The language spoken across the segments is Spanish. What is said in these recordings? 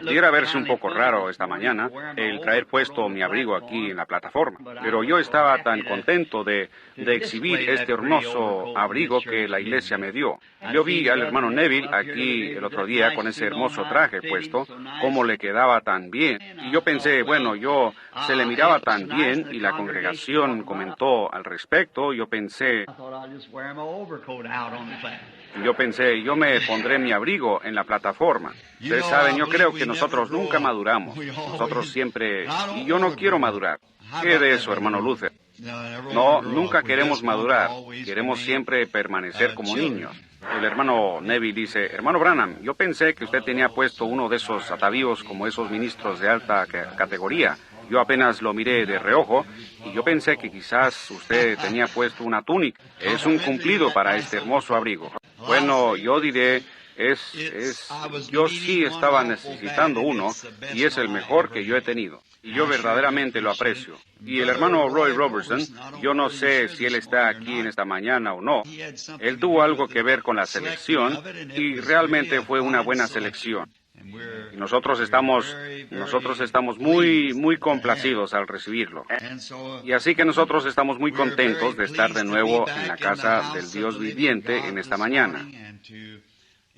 Pudiera verse un poco raro esta mañana el traer puesto mi abrigo aquí en la plataforma, pero yo estaba tan contento de exhibir este hermoso abrigo que la iglesia me dio. Yo vi al hermano Neville aquí el otro día con ese hermoso traje puesto, cómo le quedaba tan bien. Y yo pensé, bueno, se le miraba tan bien y la congregación comentó al respecto. Yo pensé, yo me pondré mi abrigo en la plataforma. Ustedes saben, yo creo que nosotros nunca maduramos. Nosotros siempre... Y yo no quiero madurar. ¿Qué de eso, hermano Luther? No, nunca queremos madurar. Queremos siempre permanecer como niños. El hermano Neville dice, hermano Branham, yo pensé que usted tenía puesto uno de esos atavíos como esos ministros de alta categoría. Yo apenas lo miré de reojo y yo pensé que quizás usted tenía puesto una túnica. Es un cumplido para este hermoso abrigo. Bueno, yo diré, yo sí estaba necesitando uno y es el mejor que yo he tenido. Y yo verdaderamente lo aprecio. Y el hermano Roy Robertson, yo no sé si él está aquí en esta mañana o no. Él tuvo algo que ver con la selección y realmente fue una buena selección. Y nosotros estamos muy, muy complacidos al recibirlo. Y así que nosotros estamos muy contentos de estar de nuevo en la casa del Dios viviente en esta mañana.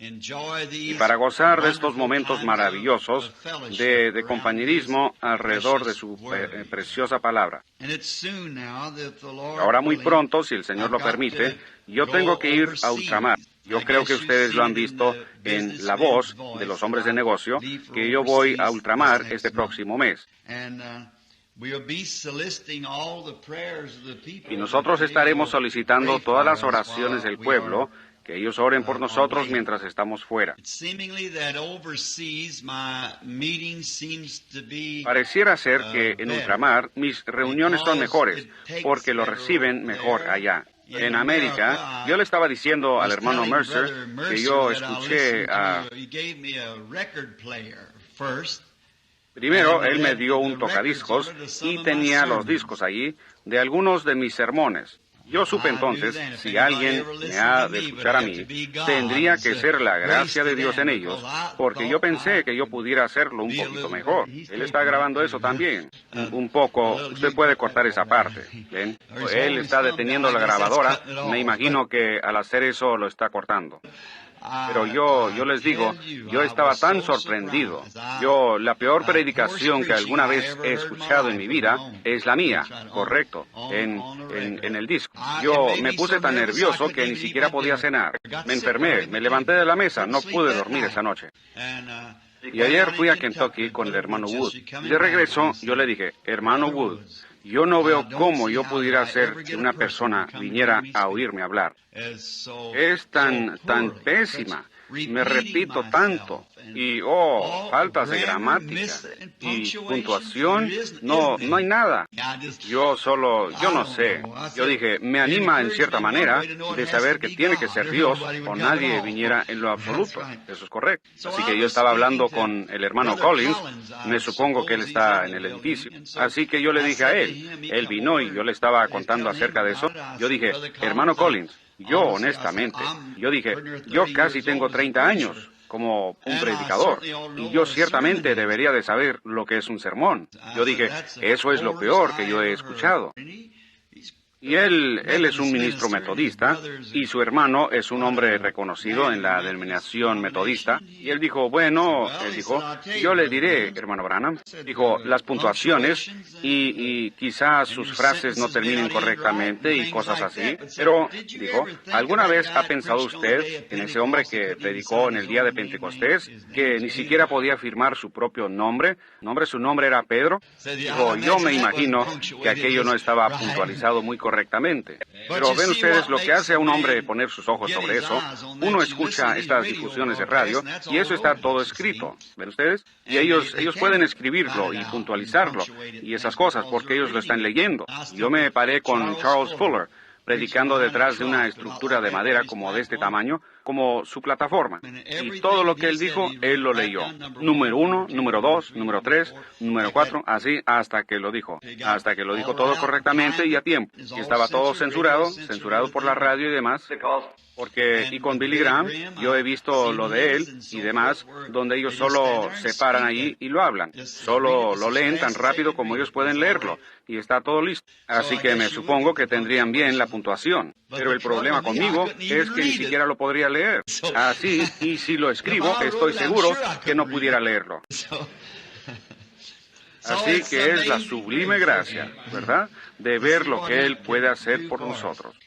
Y para gozar de estos momentos maravillosos de compañerismo alrededor de su preciosa palabra. Ahora muy pronto, si el Señor lo permite, yo tengo que ir a ultramar. Yo creo que ustedes lo han visto en La Voz de los Hombres de Negocio, que yo voy a ultramar este próximo mes. Y nosotros estaremos solicitando todas las oraciones del pueblo, que ellos oren por nosotros mientras estamos fuera. Pareciera ser que en ultramar mis reuniones son mejores, porque lo reciben mejor allá. En América, yo le estaba diciendo al hermano Mercer que yo escuché a... Primero, él me dio un tocadiscos y tenía los discos allí de algunos de mis sermones. Yo supe entonces, si alguien me ha de escuchar a mí, tendría que ser la gracia de Dios en ellos, porque yo pensé que yo pudiera hacerlo un poquito mejor. Él está grabando eso también. Un poco, usted puede cortar esa parte, ¿ven? Él está deteniendo la grabadora, me imagino que al hacer eso lo está cortando. Pero yo les digo, yo estaba tan sorprendido. La peor predicación que alguna vez he escuchado en mi vida es la mía, correcto, en el disco. Yo me puse tan nervioso que ni siquiera podía cenar. Me enfermé, me levanté de la mesa, no pude dormir esa noche. Y ayer fui a Kentucky con el hermano Wood. De regreso, yo le dije, hermano Wood, yo no veo cómo yo pudiera hacer que una persona viniera a oírme hablar. Es tan pésima. Me repito tanto. Y, faltas de gramática. Y puntuación, no hay nada. Yo no sé. Yo dije, me anima en cierta manera de saber que tiene que ser Dios o nadie viniera en lo absoluto. Eso es correcto. Así que yo estaba hablando con el hermano Collins. Me supongo que él está en el edificio. Así que yo le dije a él vino y yo le estaba contando acerca de eso. Yo dije, hermano Collins, yo honestamente, yo casi tengo 30 años como un predicador, y yo ciertamente debería de saber lo que es un sermón. Yo dije, eso es lo peor que yo he escuchado. Y él es un ministro metodista, y su hermano es un hombre reconocido en la denominación metodista. Y él dijo, yo le diré, hermano Branham, dijo, las puntuaciones, y quizás sus frases no terminen correctamente y cosas así. Pero, dijo, ¿alguna vez ha pensado usted en ese hombre que predicó en el día de Pentecostés, que ni siquiera podía firmar su propio nombre? Su nombre era Pedro. Dijo, yo me imagino que aquello no estaba puntualizado muy correctamente. Pero ven ustedes lo que hace a un hombre poner sus ojos sobre eso. Uno escucha estas difusiones de radio y eso está todo escrito. ¿Ven ustedes? Y ellos pueden escribirlo y puntualizarlo y esas cosas porque ellos lo están leyendo. Yo me paré con Charles Fuller predicando detrás de una estructura de madera como de este tamaño, como su plataforma. Y todo lo que él dijo, él lo leyó. Número 1, número 2, número 3, número 4, así hasta que lo dijo. Hasta que lo dijo todo correctamente y a tiempo. Y estaba todo censurado por la radio y demás. Y con Billy Graham, yo he visto lo de él y demás, donde ellos solo se paran ahí y lo hablan. Solo lo leen tan rápido como ellos pueden leerlo, y está todo listo. Así que me supongo que tendrían bien la puntuación. Pero el problema conmigo es que ni siquiera lo podría leer. Así, y si lo escribo, estoy seguro que no pudiera leerlo. Así que es la sublime gracia, ¿verdad?, de ver lo que Él puede hacer por nosotros.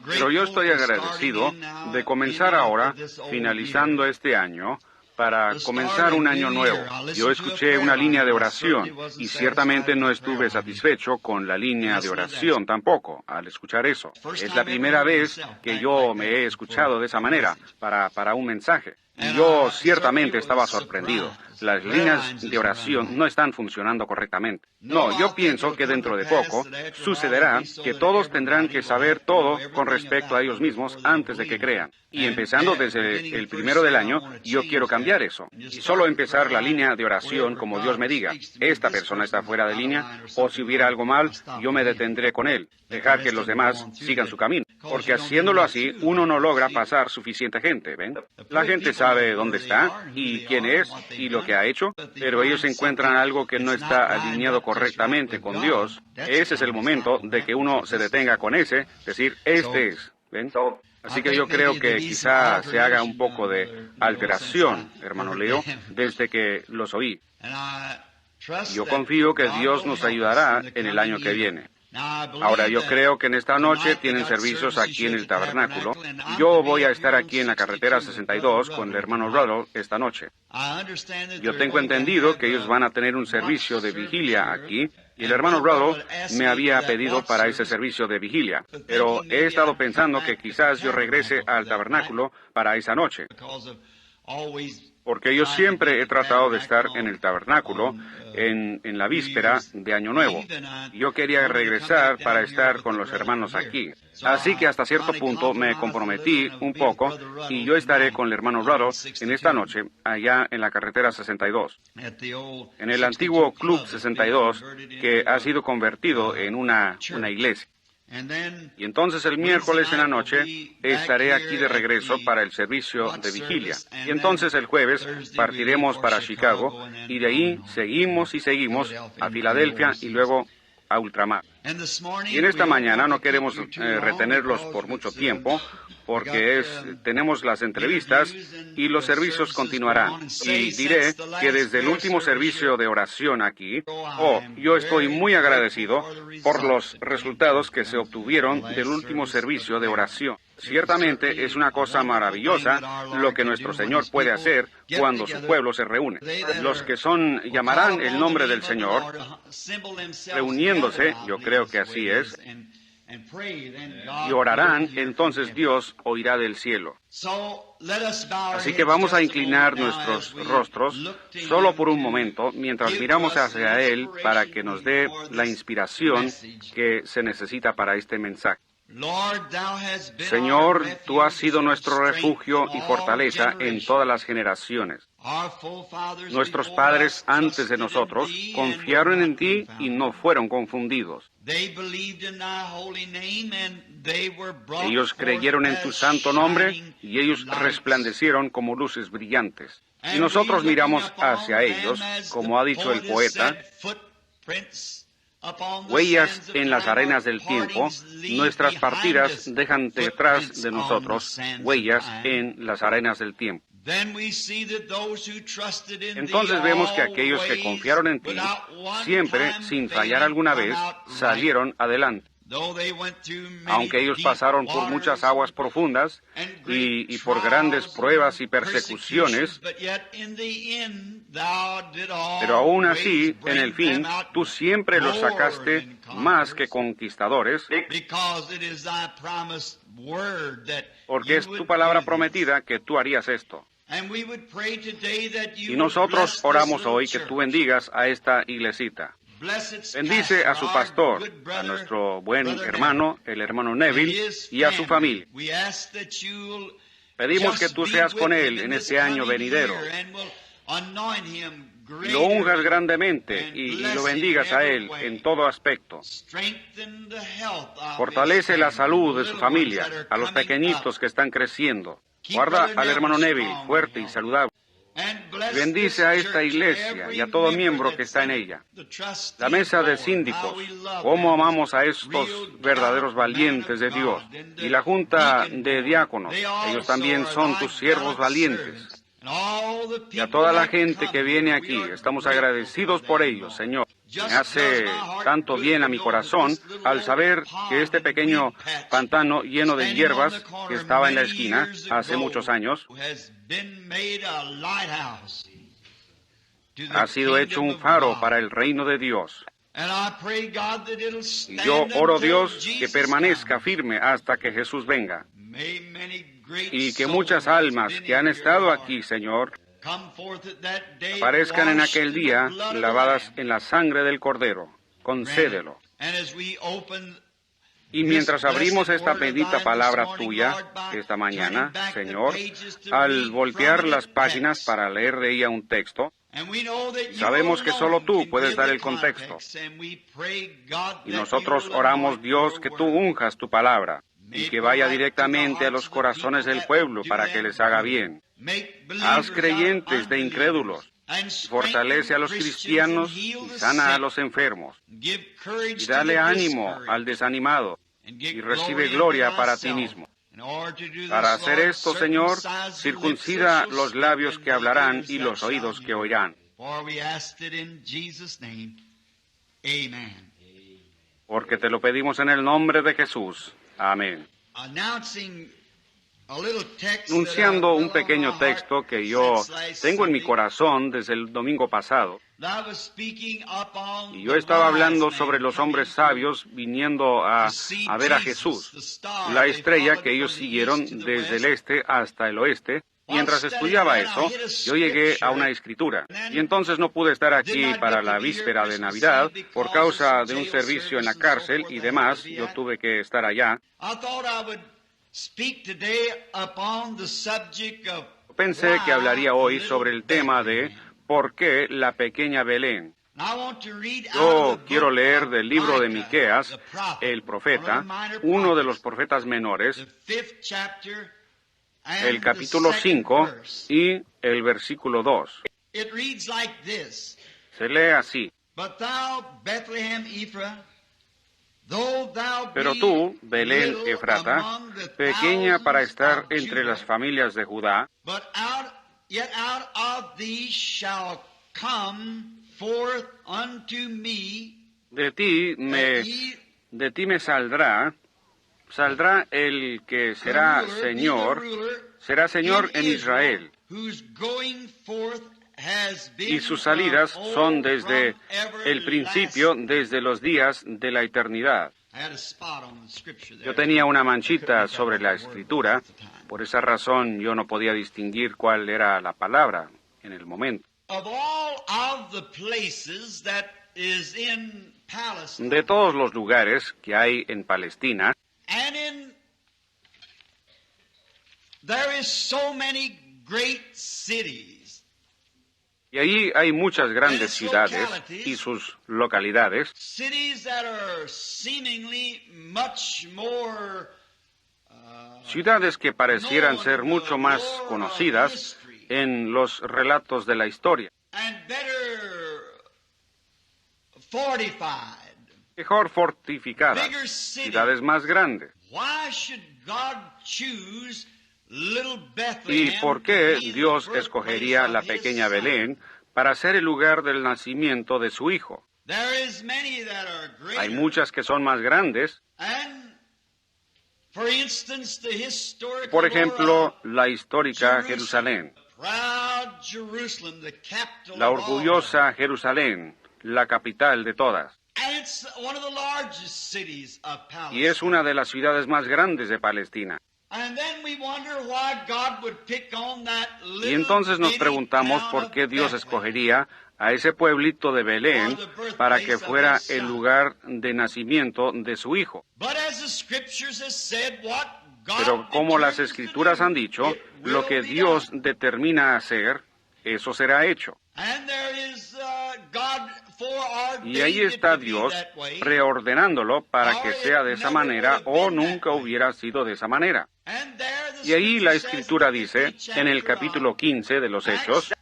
Pero yo estoy agradecido de comenzar ahora, finalizando este año, para comenzar un año nuevo. Yo escuché una línea de oración y ciertamente no estuve satisfecho con la línea de oración tampoco al escuchar eso. Es la primera vez que yo me he escuchado de esa manera para un mensaje. Y yo ciertamente estaba sorprendido. Las líneas de oración no están funcionando correctamente. No, yo pienso que dentro de poco sucederá que todos tendrán que saber todo con respecto a ellos mismos antes de que crean. Y empezando desde el primero del año, yo quiero cambiar eso. Y solo empezar la línea de oración como Dios me diga. Esta persona está fuera de línea, o si hubiera algo mal, yo me detendré con él. Dejar que los demás sigan su camino. Porque haciéndolo así, uno no logra pasar suficiente gente, ¿ven? La gente sabe dónde está, y quién es, y lo que ha hecho, pero ellos encuentran algo que no está alineado correctamente con Dios. Ese es el momento de que uno se detenga con ese, decir, este es, ¿ven? Así que yo creo que quizá se haga un poco de alteración, hermano Leo, desde que los oí. Yo confío que Dios nos ayudará en el año que viene. Ahora, yo creo que en esta noche tienen servicios aquí en el tabernáculo. Yo voy a estar aquí en la carretera 62 con el hermano Ruddle esta noche. Yo tengo entendido que ellos van a tener un servicio de vigilia aquí, y el hermano Ruddle me había pedido para ese servicio de vigilia. Pero he estado pensando que quizás yo regrese al tabernáculo para esa noche, porque yo siempre he tratado de estar en el tabernáculo en la víspera de Año Nuevo. Yo quería regresar para estar con los hermanos aquí. Así que hasta cierto punto me comprometí un poco, y yo estaré con el hermano Ruddle en esta noche, allá en la carretera 62, en el antiguo Club 62, que ha sido convertido en una iglesia. Y entonces el miércoles en la noche estaré aquí de regreso para el servicio de vigilia. Y entonces el jueves partiremos para Chicago, y de ahí seguimos a Filadelfia y luego a ultramar. Y en esta mañana no queremos retenerlos por mucho tiempo, porque tenemos las entrevistas y los servicios continuarán. Y diré que desde el último servicio de oración aquí, yo estoy muy agradecido por los resultados que se obtuvieron del último servicio de oración. Ciertamente es una cosa maravillosa lo que nuestro Señor puede hacer cuando su pueblo se reúne. Los que llamarán el nombre del Señor, reuniéndose, yo creo que así es, y orarán, entonces Dios oirá del cielo. Así que vamos a inclinar nuestros rostros solo por un momento mientras miramos hacia Él para que nos dé la inspiración que se necesita para este mensaje. Señor, tú has sido nuestro refugio y fortaleza en todas las generaciones. Nuestros padres antes de nosotros confiaron en ti y no fueron confundidos. Ellos creyeron en tu santo nombre y ellos resplandecieron como luces brillantes. Y nosotros miramos hacia ellos, como ha dicho el poeta, huellas en las arenas del tiempo. Nuestras partidas dejan detrás de nosotros huellas en las arenas del tiempo. Entonces vemos que aquellos que confiaron en ti, siempre, sin fallar alguna vez, salieron adelante. Aunque ellos pasaron por muchas aguas profundas y por grandes pruebas y persecuciones, pero aún así, en el fin, tú siempre los sacaste más que conquistadores, porque es tu palabra prometida que tú harías esto. Y nosotros oramos hoy que tú bendigas a esta iglesita. Bendice a su pastor, a nuestro buen hermano, el hermano Neville, y a su familia. Pedimos que tú seas con él en este año venidero, y lo unjas grandemente y lo bendigas a él en todo aspecto. Fortalece la salud de su familia, a los pequeñitos que están creciendo. Guarda al hermano Neville fuerte y saludable. Bendice a esta iglesia y a todo miembro que está en ella. La mesa de síndicos, cómo amamos a estos verdaderos valientes de Dios. Y la junta de diáconos, ellos también son tus siervos valientes. Y a toda la gente que viene aquí, estamos agradecidos por ellos, Señor. Me hace tanto bien a mi corazón al saber que este pequeño pantano lleno de hierbas que estaba en la esquina hace muchos años ha sido hecho un faro para el reino de Dios. Y yo oro, Dios, que permanezca firme hasta que Jesús venga. Y que muchas almas que han estado aquí, Señor, aparezcan en aquel día lavadas en la sangre del Cordero. Concédelo. Y mientras abrimos esta bendita palabra tuya esta mañana, Señor, al voltear las páginas para leer de ella un texto, sabemos que solo tú puedes dar el contexto. Y nosotros oramos, Dios, que tú unjas tu palabra y que vaya directamente a los corazones del pueblo para que les haga bien. Haz creyentes de incrédulos. Fortalece a los cristianos y sana a los enfermos. Y dale ánimo al desanimado y recibe gloria para ti mismo. Para hacer esto, Señor, circuncida los labios que hablarán y los oídos que oirán. Porque te lo pedimos en el nombre de Jesús. Amén. Anunciando un pequeño texto que yo tengo en mi corazón desde el domingo pasado. Y yo estaba hablando sobre los hombres sabios viniendo a ver a Jesús, la estrella que ellos siguieron desde el este hasta el oeste. Mientras estudiaba eso, yo llegué a una escritura. Y entonces no pude estar aquí para la víspera de Navidad por causa de un servicio en la cárcel y demás. Yo tuve que estar allá. Pensé que hablaría hoy sobre el tema de ¿por qué la pequeña Belén? Yo quiero leer del libro de Miqueas, el profeta, uno de los profetas menores, el capítulo 5 y el versículo 2. Se lee así. Pero tú, Belén Efrata, pequeña para estar entre las familias de Judá, de ti me saldrá el que será Señor en Israel, y sus salidas son desde el principio, desde los días de la eternidad. Yo tenía una manchita sobre la escritura, por esa razón yo no podía distinguir cuál era la palabra en el momento. De todos los lugares que hay en Palestina, y allí hay muchas grandes ciudades y sus localidades, ciudades que parecieran ser mucho más conocidas en los relatos de la historia, mejor fortificadas, ciudades más grandes. ¿Y por qué Dios escogería la pequeña Belén para ser el lugar del nacimiento de su Hijo? Hay muchas que son más grandes. Por ejemplo, la histórica Jerusalén, la orgullosa Jerusalén, la capital de todas. Y es una de las ciudades más grandes de Palestina. Y entonces nos preguntamos por qué Dios escogería a ese pueblito de Belén para que fuera el lugar de nacimiento de su Hijo. Pero como las Escrituras han dicho, lo que Dios determina hacer, eso será hecho. Y ahí está Dios preordenándolo para que sea de esa manera o nunca hubiera sido de esa manera. Y ahí la Escritura dice, en el capítulo 15 de los Hechos,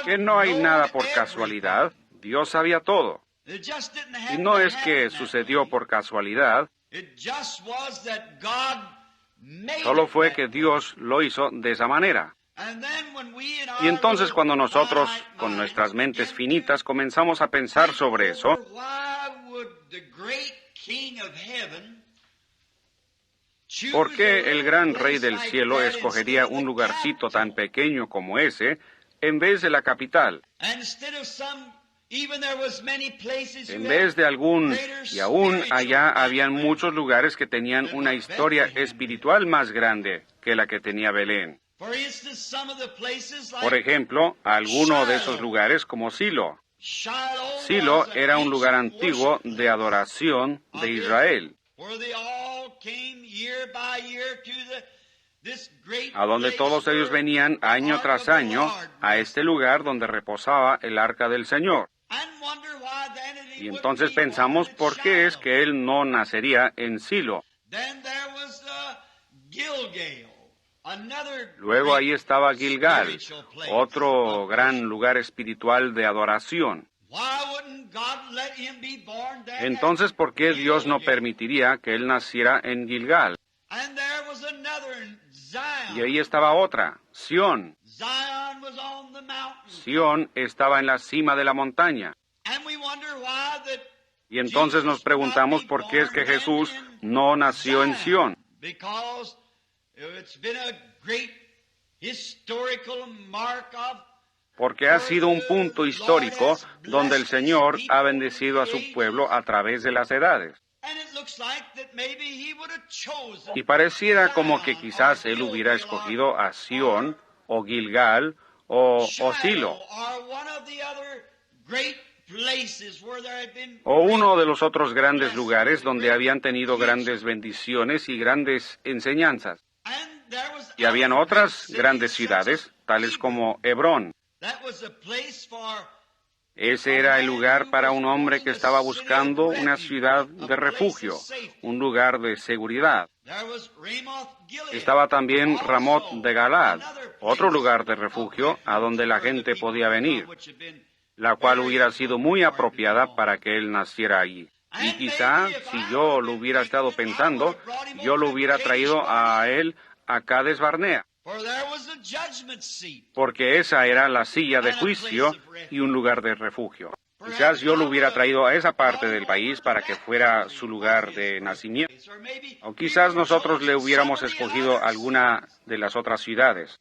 que no hay nada por casualidad, Dios sabía todo. Y no es que sucedió por casualidad, solo fue que Dios lo hizo de esa manera. Y entonces cuando nosotros, con nuestras mentes finitas, comenzamos a pensar sobre eso, ¿por qué el gran Rey del cielo escogería un lugarcito tan pequeño como ese en vez de la capital? En vez de y aún allá habían muchos lugares que tenían una historia espiritual más grande que la que tenía Belén. Por ejemplo, alguno de esos lugares como Silo. Silo era un lugar antiguo de adoración de Israel, a donde todos ellos venían año tras año a este lugar donde reposaba el arca del Señor. Y entonces pensamos, ¿por qué es que él no nacería en Silo? Luego ahí estaba Gilgal, otro gran lugar espiritual de adoración. Entonces, ¿por qué Dios no permitiría que él naciera en Gilgal? Y ahí estaba otra, Sión. Sión estaba en la cima de la montaña. Y entonces nos preguntamos por qué es que Jesús no nació en Sión. Porque ha sido un punto histórico donde el Señor ha bendecido a su pueblo a través de las edades. Y pareciera como que quizás él hubiera escogido a Sión, o Gilgal, o Silo, o uno de los otros grandes lugares donde habían tenido grandes bendiciones y grandes enseñanzas. Y habían otras grandes ciudades, tales como Hebrón. Ese era el lugar para un hombre que estaba buscando una ciudad de refugio, un lugar de seguridad. Estaba también Ramot de Galad, otro lugar de refugio a donde la gente podía venir, la cual hubiera sido muy apropiada para que él naciera allí. Y quizá, si yo lo hubiera estado pensando, yo lo hubiera traído a él a Cades Barnea, porque esa era la silla de juicio y un lugar de refugio. Quizás yo lo hubiera traído a esa parte del país para que fuera su lugar de nacimiento. O quizás nosotros le hubiéramos escogido alguna de las otras ciudades.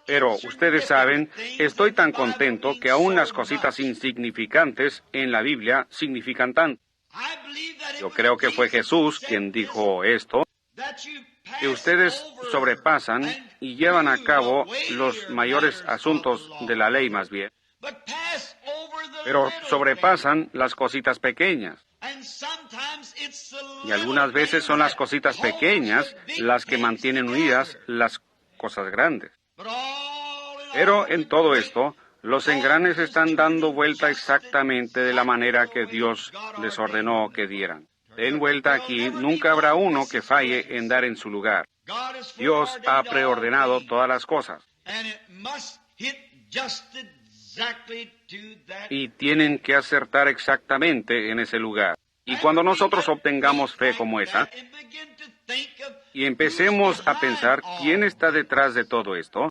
Pero ustedes saben, estoy tan contento que aún las cositas insignificantes en la Biblia significan tanto. Yo creo que fue Jesús quien dijo esto, que ustedes sobrepasan y llevan a cabo los mayores asuntos de la ley más bien, pero sobrepasan las cositas pequeñas. Y algunas veces son las cositas pequeñas las que mantienen unidas las cosas grandes. Pero en todo esto, los engranes están dando vuelta exactamente de la manera que Dios les ordenó que dieran. Den vuelta aquí, nunca habrá uno que falle en dar en su lugar. Dios ha preordenado todas las cosas. Y tienen que acertar exactamente en ese lugar. Y cuando nosotros obtengamos fe como esa, y empecemos a pensar quién está detrás de todo esto,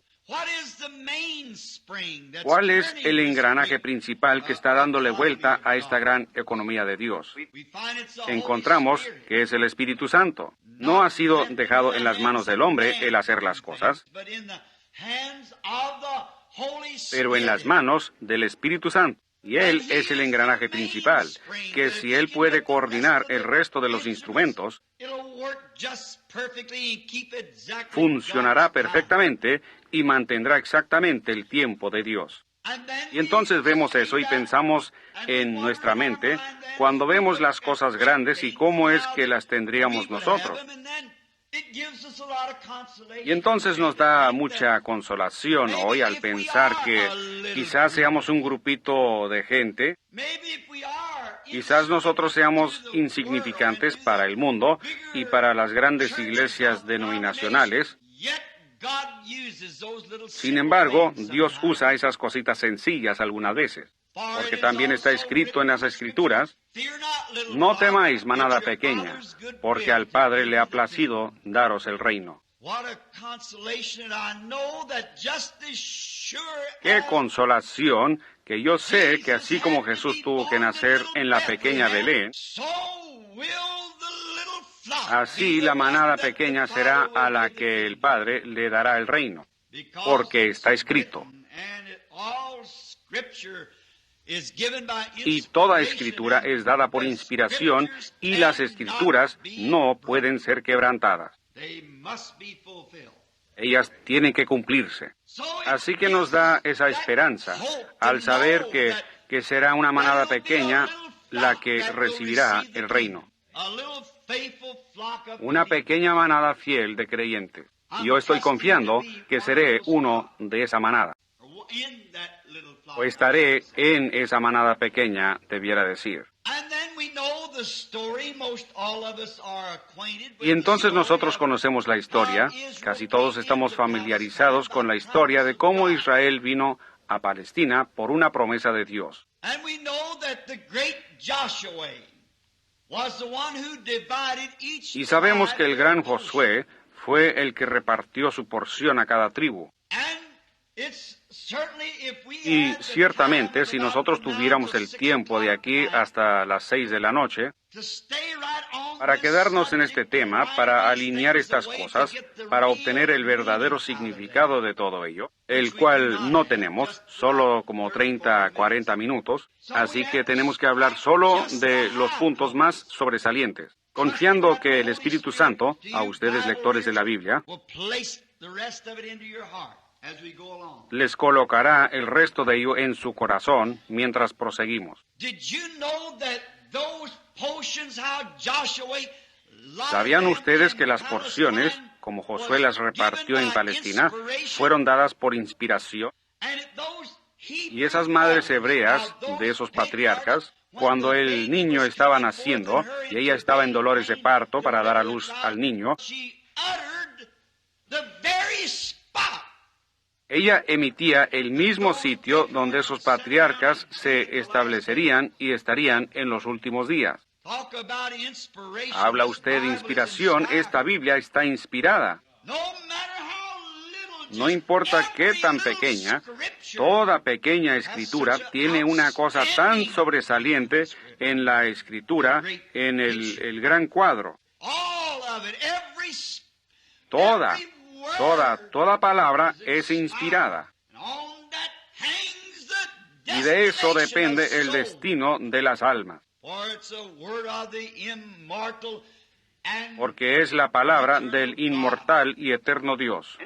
¿cuál es el engranaje principal que está dándole vuelta a esta gran economía de Dios? Encontramos que es el Espíritu Santo. No ha sido dejado en las manos del hombre el hacer las cosas, pero en las manos del Espíritu Santo. Y Él es el engranaje principal, que si Él puede coordinar el resto de los instrumentos, funcionará perfectamente y mantendrá exactamente el tiempo de Dios. Y entonces vemos eso y pensamos en nuestra mente cuando vemos las cosas grandes y cómo es que las tendríamos nosotros. Y entonces nos da mucha consolación hoy al pensar que quizás seamos un grupito de gente, quizás nosotros seamos insignificantes para el mundo y para las grandes iglesias denominacionales. Sin embargo, Dios usa esas cositas sencillas algunas veces, porque también está escrito en las Escrituras: no temáis, manada pequeña, porque al Padre le ha placido daros el reino. ¡Qué consolación! Que yo sé que así como Jesús tuvo que nacer en la pequeña Belén, así la manada pequeña será a la que el Padre le dará el reino, porque está escrito. Y toda escritura es dada por inspiración, y las escrituras no pueden ser quebrantadas. Ellas tienen que cumplirse. Así que nos da esa esperanza al saber que será una manada pequeña la que recibirá el reino. Una pequeña manada fiel de creyentes. Y yo estoy confiando que seré uno de esa manada. O estaré en esa manada pequeña, debiera decir. Y entonces nosotros conocemos la historia. Casi todos estamos familiarizados con la historia de cómo Israel vino a Palestina por una promesa de Dios. Y sabemos que el gran Josué fue el que repartió su porción a cada tribu. Y ciertamente, si nosotros tuviéramos el tiempo de aquí hasta las 6 de la noche, para quedarnos en este tema, para alinear estas cosas, para obtener el verdadero significado de todo ello, el cual no tenemos, solo como 30, 40 minutos, así que tenemos que hablar solo de los puntos más sobresalientes, confiando que el Espíritu Santo, a ustedes lectores de la Biblia, les colocará el resto de ello en su corazón mientras proseguimos. ¿Sabían ustedes que las porciones, como Josué las repartió en Palestina, fueron dadas por inspiración? Y esas madres hebreas de esos patriarcas, cuando el niño estaba naciendo y ella estaba en dolores de parto para dar a luz al niño, ella emitía el mismo sitio donde esos patriarcas se establecerían y estarían en los últimos días. Habla usted de inspiración, esta Biblia está inspirada. No importa qué tan pequeña, toda pequeña escritura tiene una cosa tan sobresaliente en la escritura, en el gran cuadro. Toda palabra es inspirada. Y de eso depende el destino de las almas. Porque es la palabra del inmortal y eterno Dios.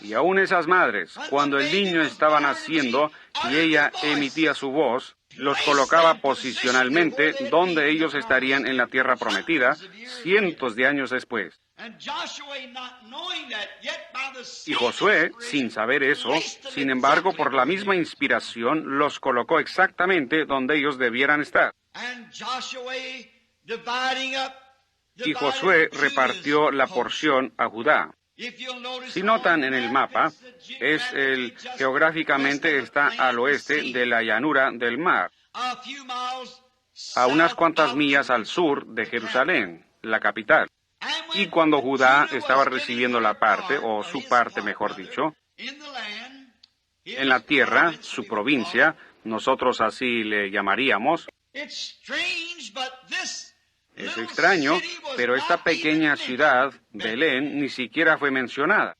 Y aún esas madres, cuando el niño estaba naciendo y ella emitía su voz, los colocaba posicionalmente donde ellos estarían en la tierra prometida cientos de años después. Y Josué, sin saber eso, sin embargo, por la misma inspiración, los colocó exactamente donde ellos debieran estar. Y Josué repartió la porción a Judá. Si notan en el mapa, geográficamente está al oeste de la llanura del mar, a unas cuantas millas al sur de Jerusalén, la capital. Y cuando Judá estaba recibiendo la parte, o su parte mejor dicho, en la tierra, su provincia, nosotros así le llamaríamos. Es extraño, pero esta pequeña ciudad, Belén, ni siquiera fue mencionada.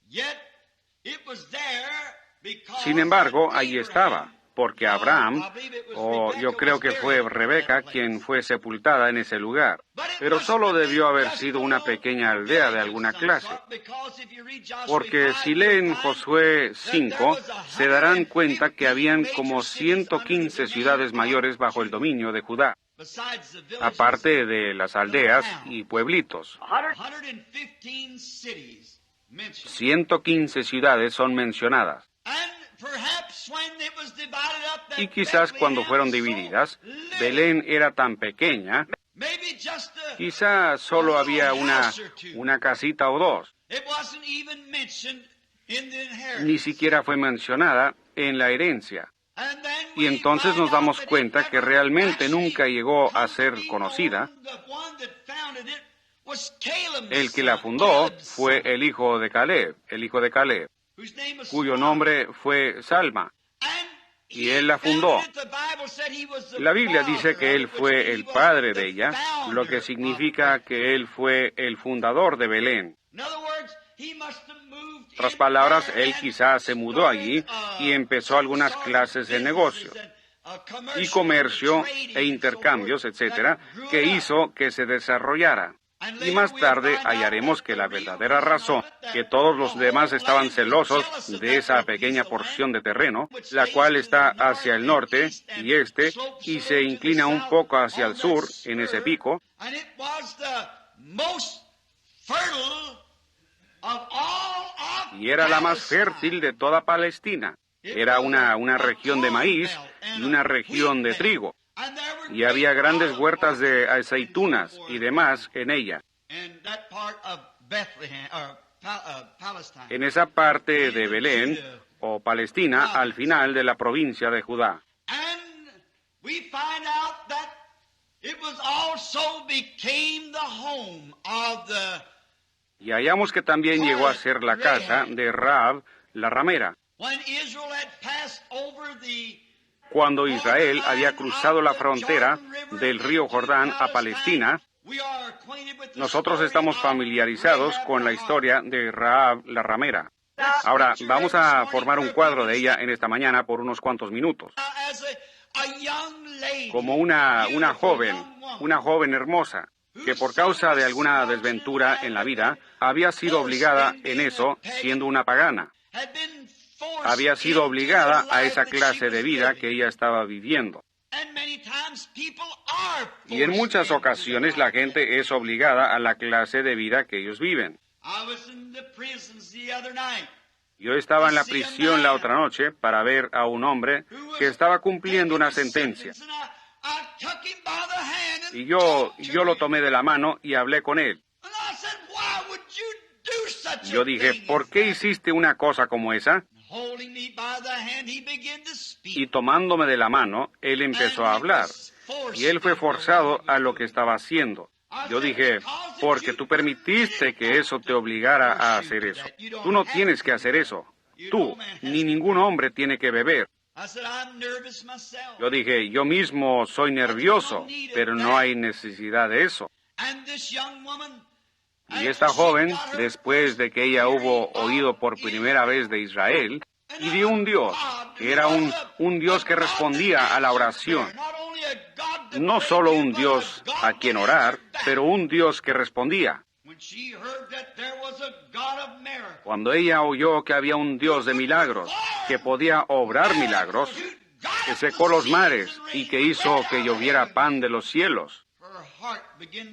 Sin embargo, allí estaba, porque Abraham, o yo creo que fue Rebeca, quien fue sepultada en ese lugar. Pero solo debió haber sido una pequeña aldea de alguna clase, porque si leen Josué 5, se darán cuenta que habían como 115 ciudades mayores bajo el dominio de Judá, aparte de las aldeas y pueblitos. 115 ciudades son mencionadas. Y quizás cuando fueron divididas, Belén era tan pequeña, quizá solo había una casita o dos. Ni siquiera fue mencionada en la herencia. Y entonces nos damos cuenta que realmente nunca llegó a ser conocida. El que la fundó fue el hijo de Caleb, cuyo nombre fue Salma. Y él la fundó. La Biblia dice que él fue el padre de ella, lo que significa que él fue el fundador de Belén. En otras palabras, él quizás se mudó allí y empezó algunas clases de negocio y comercio e intercambios, etcétera, que hizo que se desarrollara. Y más tarde hallaremos que la verdadera razón que todos los demás estaban celosos de esa pequeña porción de terreno, la cual está hacia el norte y este, y se inclina un poco hacia el sur, en ese pico, y era la más fértil de toda Palestina. Era una región de maíz y una región de trigo. Y había grandes huertas de aceitunas y demás en ella. En esa parte de Belén, o Palestina, al final de la provincia de Judá. Y hallamos que también llegó a ser la casa de Rahab, la ramera. Cuando Israel había cruzado la frontera del río Jordán a Palestina, nosotros estamos familiarizados con la historia de Rahab la ramera. Ahora, vamos a formar un cuadro de ella en esta mañana por unos cuantos minutos. Como una joven hermosa, que por causa de alguna desventura en la vida, había sido obligada en eso, siendo una pagana. Había sido obligada a esa clase de vida que ella estaba viviendo. Y en muchas ocasiones la gente es obligada a la clase de vida que ellos viven. Yo estaba en la prisión la otra noche para ver a un hombre que estaba cumpliendo una sentencia. Y yo lo tomé de la mano y hablé con él. Yo dije, ¿por qué hiciste una cosa como esa? Y tomándome de la mano, él empezó a hablar. Y él fue forzado a lo que estaba haciendo. Yo dije, porque tú permitiste que eso te obligara a hacer eso. Tú no tienes que hacer eso. Tú, ni ningún hombre tiene que beber. Yo dije, yo mismo soy nervioso, pero no hay necesidad de eso. Y esta joven, después de que ella hubo oído por primera vez de Israel, y de un Dios, que era un Dios que respondía a la oración. No solo un Dios a quien orar, pero un Dios que respondía. Cuando ella oyó que había un Dios de milagros, que podía obrar milagros, que secó los mares y que hizo que lloviera pan de los cielos,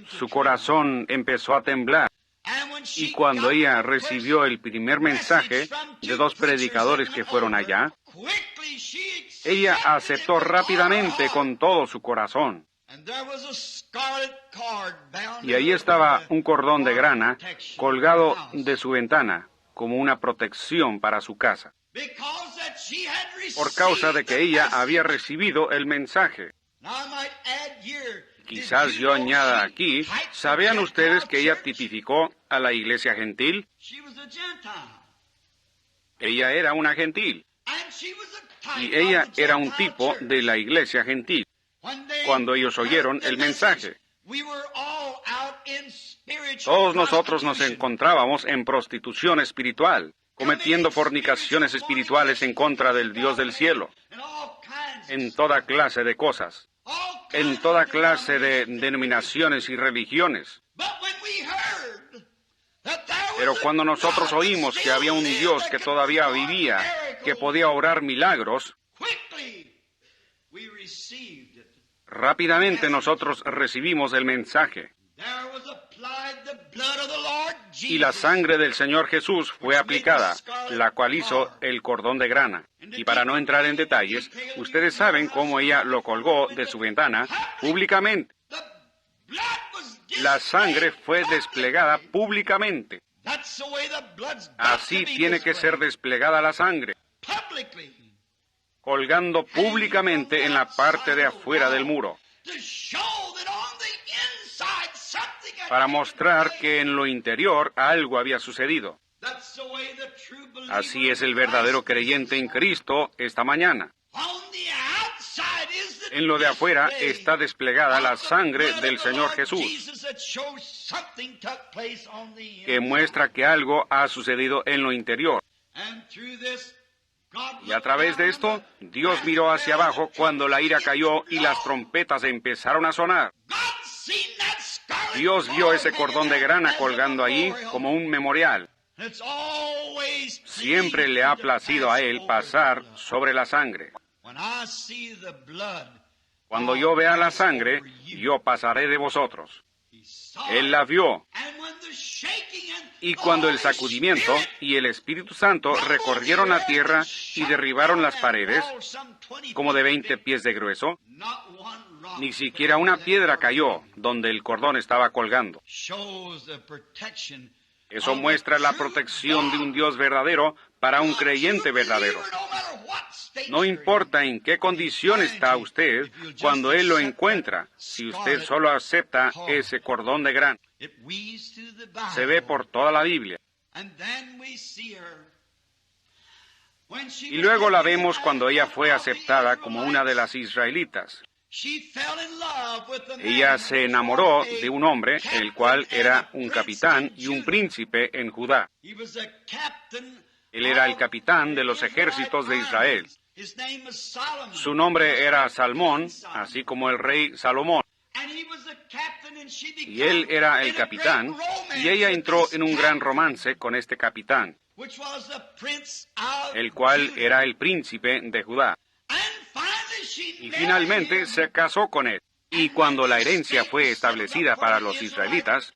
su corazón empezó a temblar. Y cuando ella recibió el primer mensaje de dos predicadores que fueron allá, ella aceptó rápidamente con todo su corazón. Y ahí estaba un cordón de grana colgado de su ventana como una protección para su casa, por causa de que ella había recibido el mensaje. Quizás yo añada aquí, ¿sabían ustedes que ella tipificó a la iglesia gentil? Ella era una gentil. Y ella era un tipo de la iglesia gentil. Cuando ellos oyeron el mensaje, todos nosotros nos encontrábamos en prostitución espiritual, cometiendo fornicaciones espirituales en contra del Dios del cielo, en toda clase de cosas. en toda clase de denominaciones y religiones. Pero cuando nosotros oímos que había un Dios que todavía vivía, que podía obrar milagros, rápidamente nosotros recibimos el mensaje. Y la sangre del Señor Jesús fue aplicada, la cual hizo el cordón de grana. Y para no entrar en detalles, ustedes saben cómo ella lo colgó de su ventana públicamente. La sangre fue desplegada públicamente. Así tiene que ser desplegada la sangre, colgando públicamente en la parte de afuera del muro, para mostrar que en lo interior algo había sucedido. Así es el verdadero creyente en Cristo esta mañana. En lo de afuera está desplegada la sangre del Señor Jesús, que muestra que algo ha sucedido en lo interior. Y a través de esto, Dios miró hacia abajo cuando la ira cayó y las trompetas empezaron a sonar. Dios vio ese cordón de grana colgando allí como un memorial. Siempre le ha placido a Él pasar sobre la sangre. Cuando yo vea la sangre, yo pasaré de vosotros. Él la vio. Y cuando el sacudimiento y el Espíritu Santo recorrieron la tierra y derribaron las paredes, como de 20 pies de grueso, ni siquiera una piedra cayó donde el cordón estaba colgando. Eso muestra la protección de un Dios verdadero para un creyente verdadero. No importa en qué condición está usted cuando Él lo encuentra, si usted solo acepta ese cordón de grana. Se ve por toda la Biblia. Y luego la vemos cuando ella fue aceptada como una de las israelitas. Ella se enamoró de un hombre, el cual era un capitán y un príncipe en Judá. Él era el capitán de los ejércitos de Israel. Su nombre era Salmón, así como el rey Salomón. Y él era el capitán, y ella entró en un gran romance con este capitán, el cual era el príncipe de Judá. Y finalmente se casó con él. Y cuando la herencia fue establecida para los israelitas,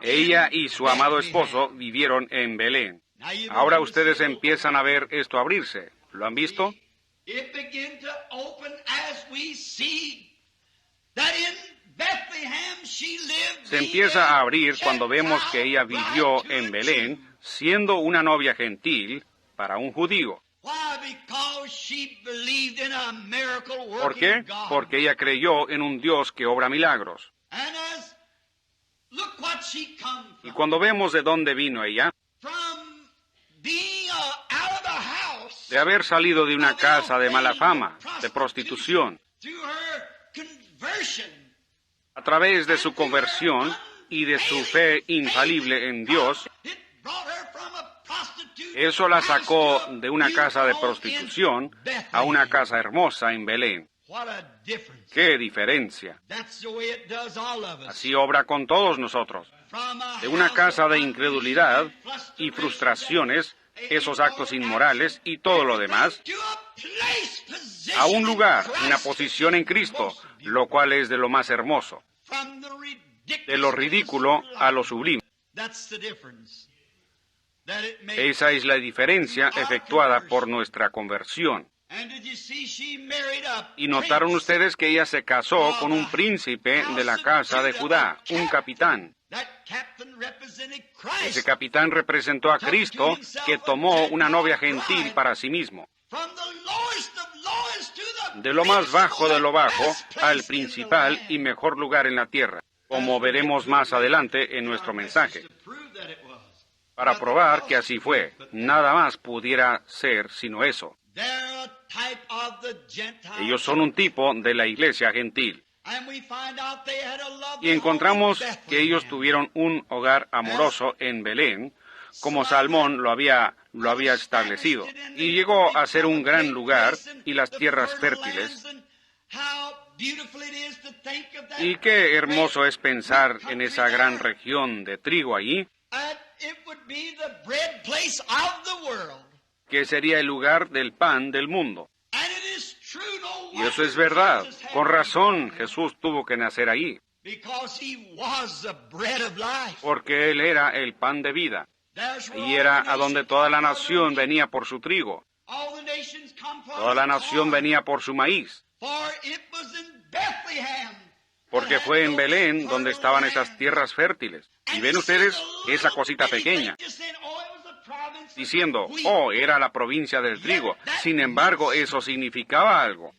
ella y su amado esposo vivieron en Belén. Ahora ustedes empiezan a ver esto abrirse. ¿Lo han visto? Se empieza a abrir cuando vemos que ella vivió en Belén, siendo una novia gentil para un judío. ¿Por qué? Porque ella creyó en un Dios que obra milagros. Y cuando vemos de dónde vino ella, de haber salido de una casa de mala fama, de prostitución, a través de su conversión y de su fe infalible en Dios, eso la sacó de una casa de prostitución a una casa hermosa en Belén. ¡Qué diferencia! Así obra con todos nosotros. De una casa de incredulidad y frustraciones, esos actos inmorales y todo lo demás, a un lugar, una posición en Cristo, lo cual es de lo más hermoso, de lo ridículo a lo sublime. Esa es la diferencia efectuada por nuestra conversión. Y notaron ustedes que ella se casó con un príncipe de la casa de Judá, un capitán. Ese capitán representó a Cristo, que tomó una novia gentil para sí mismo. De lo más bajo de lo bajo al principal y mejor lugar en la tierra, como veremos más adelante en nuestro mensaje. Para probar que así fue, nada más pudiera ser sino eso. Ellos son un tipo de la iglesia gentil. Y encontramos que ellos tuvieron un hogar amoroso en Belén, como Salmón lo había establecido. Y llegó a ser un gran lugar y las tierras fértiles. Y qué hermoso es pensar en esa gran región de trigo allí, que sería el lugar del pan del mundo. Y eso es verdad. Con razón Jesús tuvo que nacer ahí, porque Él era el pan de vida. Y era a donde toda la nación venía por su trigo. Toda la nación venía por su maíz. Porque fue en Belén donde estaban esas tierras fértiles. Y ven ustedes esa cosita pequeña, diciendo, oh, era la provincia del trigo. Sin embargo, eso significaba algo.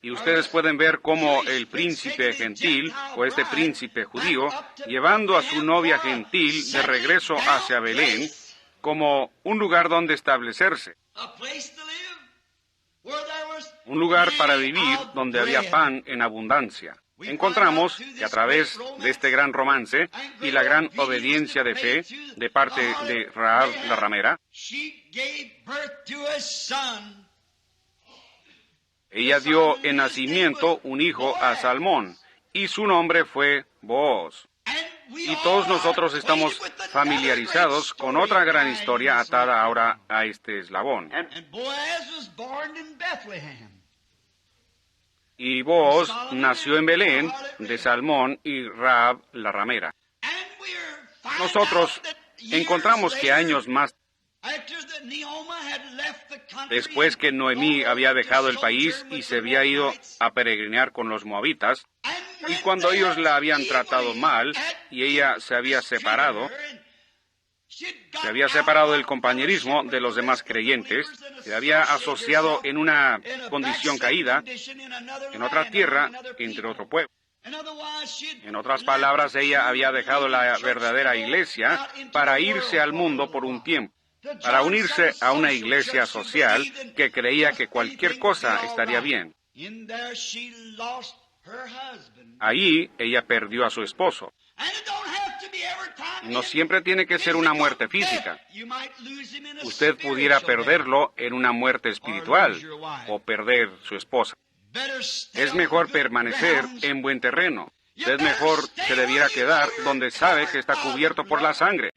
Y ustedes pueden ver cómo el príncipe gentil, o este príncipe judío, llevando a su novia gentil de regreso hacia Belén, como un lugar donde establecerse. Un lugar para vivir donde había pan en abundancia. Encontramos que a través de este gran romance y la gran obediencia de fe de parte de Rahab la ramera, ella dio en nacimiento un hijo a Salmón, y su nombre fue Booz. Y todos nosotros estamos familiarizados con otra gran historia atada ahora a este eslabón. Y Booz nació en Belén de Salmón y Rahab la ramera. Nosotros encontramos que años más, después que Noemí había dejado el país y se había ido a peregrinar con los moabitas, y cuando ellos la habían tratado mal y ella se había separado del compañerismo de los demás creyentes, se había asociado en una condición caída, en otra tierra, entre otro pueblo. En otras palabras, ella había dejado la verdadera iglesia para irse al mundo por un tiempo, para unirse a una iglesia social que creía que cualquier cosa estaría bien. Allí ella perdió a su esposo. No siempre tiene que ser una muerte física. Usted pudiera perderlo en una muerte espiritual o perder su esposa. Es mejor permanecer en buen terreno. Es mejor se debiera quedar donde sabe que está cubierto por la sangre.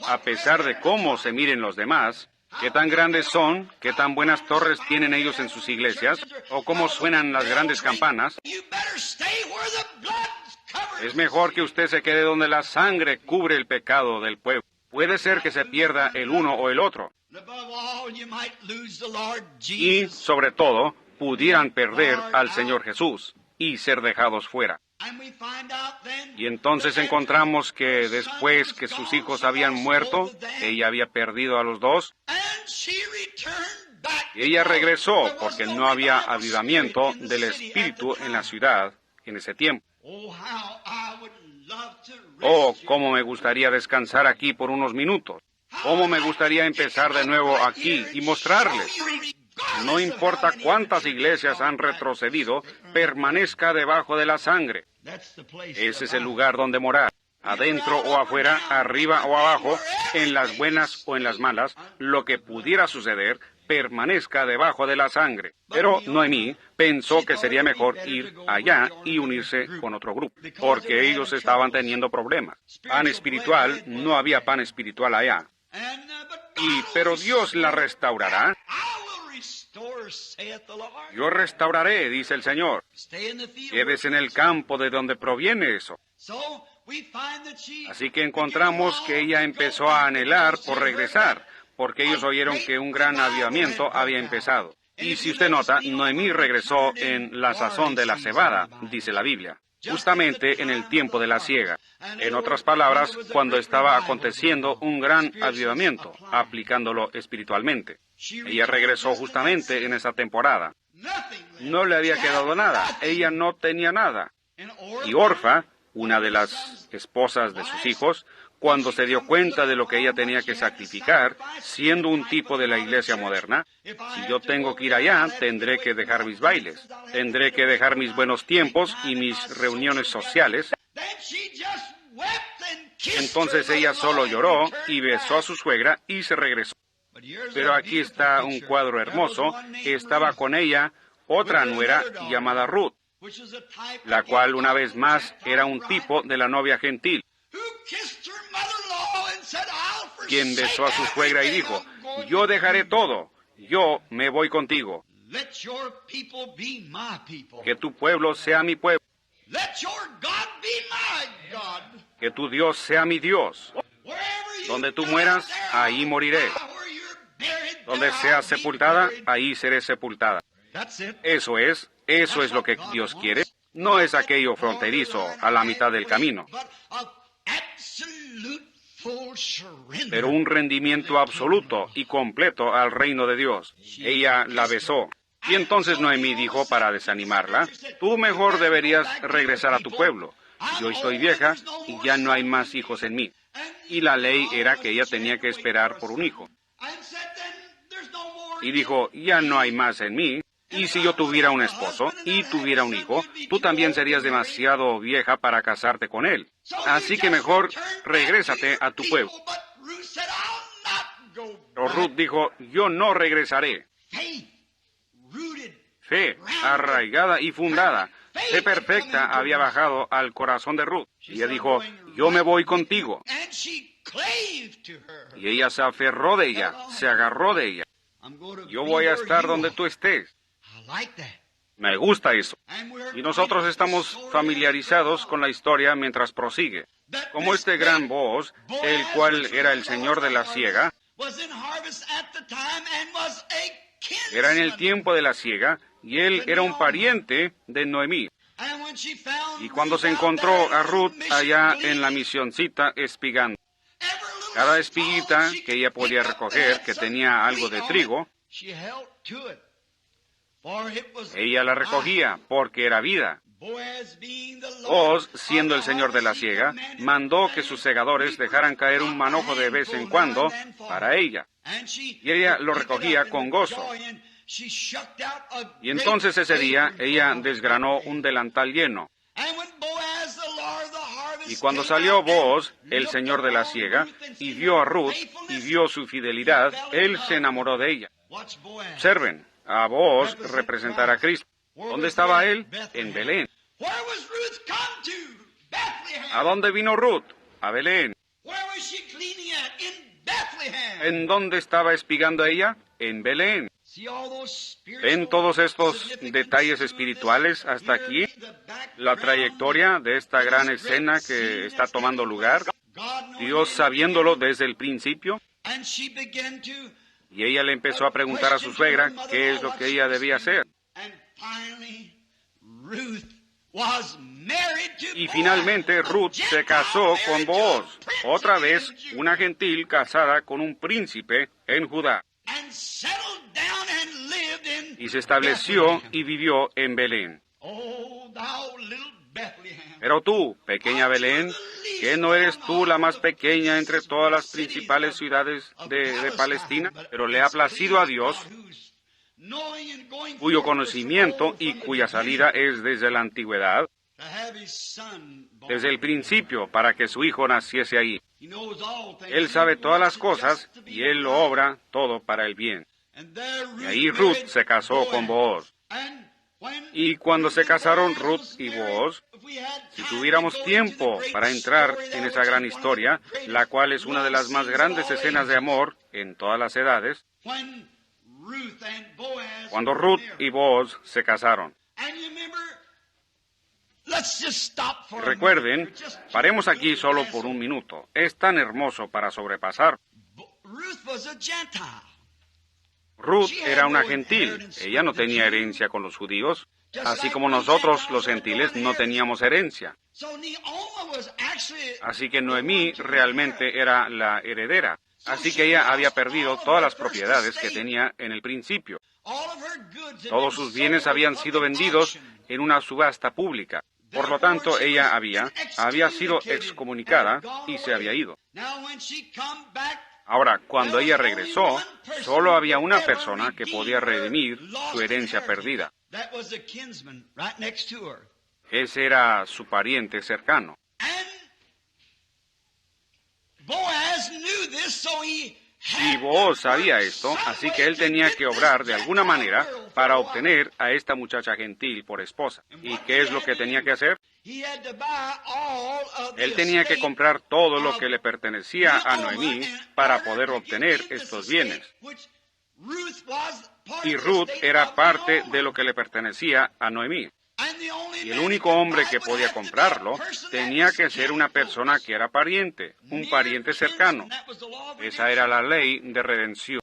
A pesar de cómo se miren los demás, qué tan grandes son, qué tan buenas torres tienen ellos en sus iglesias, o cómo suenan las grandes campanas, es mejor que usted se quede donde la sangre cubre el pecado del pueblo. Puede ser que se pierda el uno o el otro. Y, sobre todo, pudieran perder al Señor Jesús y ser dejados fuera. Y entonces encontramos que después que sus hijos habían muerto, ella había perdido a los dos, y ella regresó porque no había avivamiento del Espíritu en la ciudad en ese tiempo. Oh, cómo me gustaría descansar aquí por unos minutos. Cómo me gustaría empezar de nuevo aquí y mostrarles. No importa cuántas iglesias han retrocedido, permanezca debajo de la sangre. Ese es el lugar donde morar. Adentro o afuera, arriba o abajo, en las buenas o en las malas, lo que pudiera suceder, permanezca debajo de la sangre. Pero Noemí pensó que sería mejor ir allá y unirse con otro grupo, porque ellos estaban teniendo problemas. Pan espiritual, no había pan espiritual allá. Pero Dios la restaurará. Yo restauraré, dice el Señor. Quédese en el campo de donde proviene eso. Así que encontramos que ella empezó a anhelar por regresar, porque ellos oyeron que un gran avivamiento había empezado. Y si usted nota, Noemí regresó en la sazón de la cebada, dice la Biblia, justamente en el tiempo de la siega. En otras palabras, cuando estaba aconteciendo un gran avivamiento, aplicándolo espiritualmente. Ella regresó justamente en esa temporada. No le había quedado nada, ella no tenía nada. Y Orfa, una de las esposas de sus hijos, cuando se dio cuenta de lo que ella tenía que sacrificar, siendo un tipo de la iglesia moderna, si yo tengo que ir allá, tendré que dejar mis bailes, tendré que dejar mis buenos tiempos y mis reuniones sociales. Entonces ella solo lloró y besó a su suegra y se regresó. Pero aquí está un cuadro hermoso que estaba con ella, otra nuera llamada Ruth, la cual una vez más era un tipo de la novia gentil, quien besó a su suegra y dijo, yo dejaré todo, yo me voy contigo. Que tu pueblo sea mi pueblo. Que tu Dios sea mi Dios. Donde tú mueras, ahí moriré. Donde seas sepultada, ahí seré sepultada. Eso es lo que Dios quiere. No es aquello fronterizo a la mitad del camino, pero un rendimiento absoluto y completo al reino de Dios. Ella la besó. Y entonces Noemí dijo para desanimarla, tú mejor deberías regresar a tu pueblo. Yo estoy vieja y ya no hay más hijos en mí. Y la ley era que ella tenía que esperar por un hijo. Y dijo, ya no hay más en mí. Y si yo tuviera un esposo y tuviera un hijo, tú también serías demasiado vieja para casarte con él. Así que mejor regrésate a tu pueblo. Pero Ruth dijo, yo no regresaré. Fe, arraigada y fundada, fe perfecta había bajado al corazón de Ruth. Y ella dijo, yo me voy contigo. Y ella se aferró de ella, se agarró de ella. Yo voy a estar donde tú estés. Me gusta eso. Y nosotros estamos familiarizados con la historia mientras prosigue. Como este gran Booz, el cual era el señor de la siega, era en el tiempo de la siega, y él era un pariente de Noemí. Y cuando se encontró a Ruth allá en la misioncita espigando, cada espiguita que ella podía recoger, que tenía algo de trigo, ella la recogía porque era vida. Booz, siendo el señor de la siega, mandó que sus segadores dejaran caer un manojo de vez en cuando para ella. Y ella lo recogía con gozo. Y entonces ese día ella desgranó un delantal lleno. Y cuando salió Booz, el señor de la siega, y vio a Ruth y vio su fidelidad, él se enamoró de ella. Observen, a Booz representará a Cristo. ¿Dónde estaba él? En Belén. ¿A dónde vino Ruth? A Belén. ¿En dónde estaba espigando ella? En Belén. ¿Ven todos estos detalles espirituales hasta aquí? La trayectoria de esta gran escena que está tomando lugar. Dios sabiéndolo desde el principio. Y ella le empezó a preguntar a su suegra qué es lo que ella debía hacer. Y finalmente Ruth se casó con Booz, otra vez una gentil casada con un príncipe en Judá. Y se estableció y vivió en Belén. Pero tú, pequeña Belén, ¿qué no eres tú la más pequeña entre todas las principales ciudades de Palestina? Pero le ha placido a Dios, cuyo conocimiento y cuya salida es desde la antigüedad, desde el principio, para que su hijo naciese ahí. Él sabe todas las cosas y Él lo obra todo para el bien. Y ahí Ruth se casó con Booz. Y cuando se casaron Ruth y Booz, si tuviéramos tiempo para entrar en esa gran historia, la cual es una de las más grandes escenas de amor en todas las edades, cuando Ruth y Booz se casaron. Recuerden, paremos aquí solo por un minuto. Es tan hermoso para sobrepasar. Ruth era una gentil. Ella no tenía herencia con los judíos, así como nosotros, los gentiles, no teníamos herencia. Así que Noemí realmente era la heredera. Así que ella había perdido todas las propiedades que tenía en el principio. Todos sus bienes habían sido vendidos en una subasta pública. Por lo tanto, ella había sido excomunicada y se había ido. Ahora, cuando ella regresó, solo había una persona que podía redimir su herencia perdida. Ese era su pariente cercano. Y Booz sabía esto, así que él tenía que obrar de alguna manera para obtener a esta muchacha gentil por esposa. ¿Y qué es lo que tenía que hacer? Él tenía que comprar todo lo que le pertenecía a Noemí para poder obtener estos bienes. Y Ruth era parte de lo que le pertenecía a Noemí. Y el único hombre que podía comprarlo tenía que ser una persona que era pariente, un pariente cercano. Esa era la ley de redención.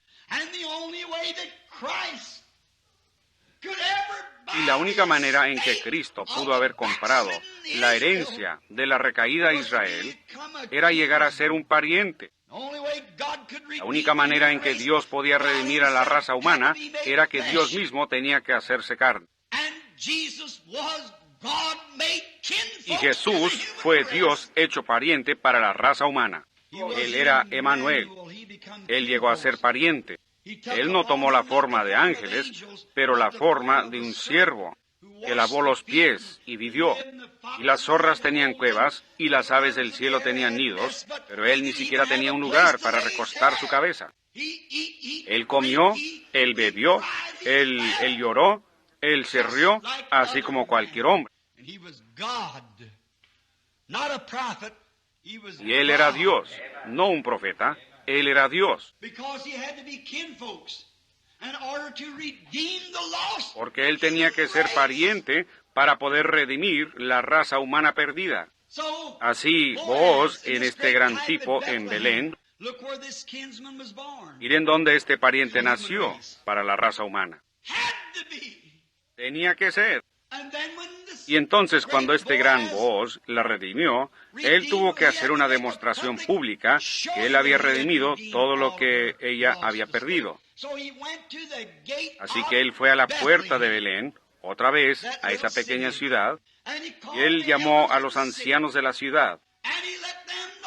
Y la única manera en que Cristo pudo haber comprado la herencia de la recaída de Israel era llegar a ser un pariente. La única manera en que Dios podía redimir a la raza humana era que Dios mismo tenía que hacerse carne. Y Jesús fue Dios hecho pariente para la raza humana. Él era Emmanuel. Él llegó a ser pariente. Él no tomó la forma de ángeles, pero la forma de un siervo, que lavó los pies y vivió. Y las zorras tenían cuevas, y las aves del cielo tenían nidos, pero él ni siquiera tenía un lugar para recostar su cabeza. Él comió, él bebió, él lloró, él se rió, así como cualquier hombre. Y él era Dios, no un profeta, él era Dios. Porque él tenía que ser pariente para poder redimir la raza humana perdida. Así, Booz, en este gran tipo en Belén, miren dónde este pariente nació para la raza humana. Tenía que ser. Y entonces, cuando este gran Booz la redimió, él tuvo que hacer una demostración pública que él había redimido todo lo que ella había perdido. Así que él fue a la puerta de Belén, otra vez a esa pequeña ciudad, y él llamó a los ancianos de la ciudad.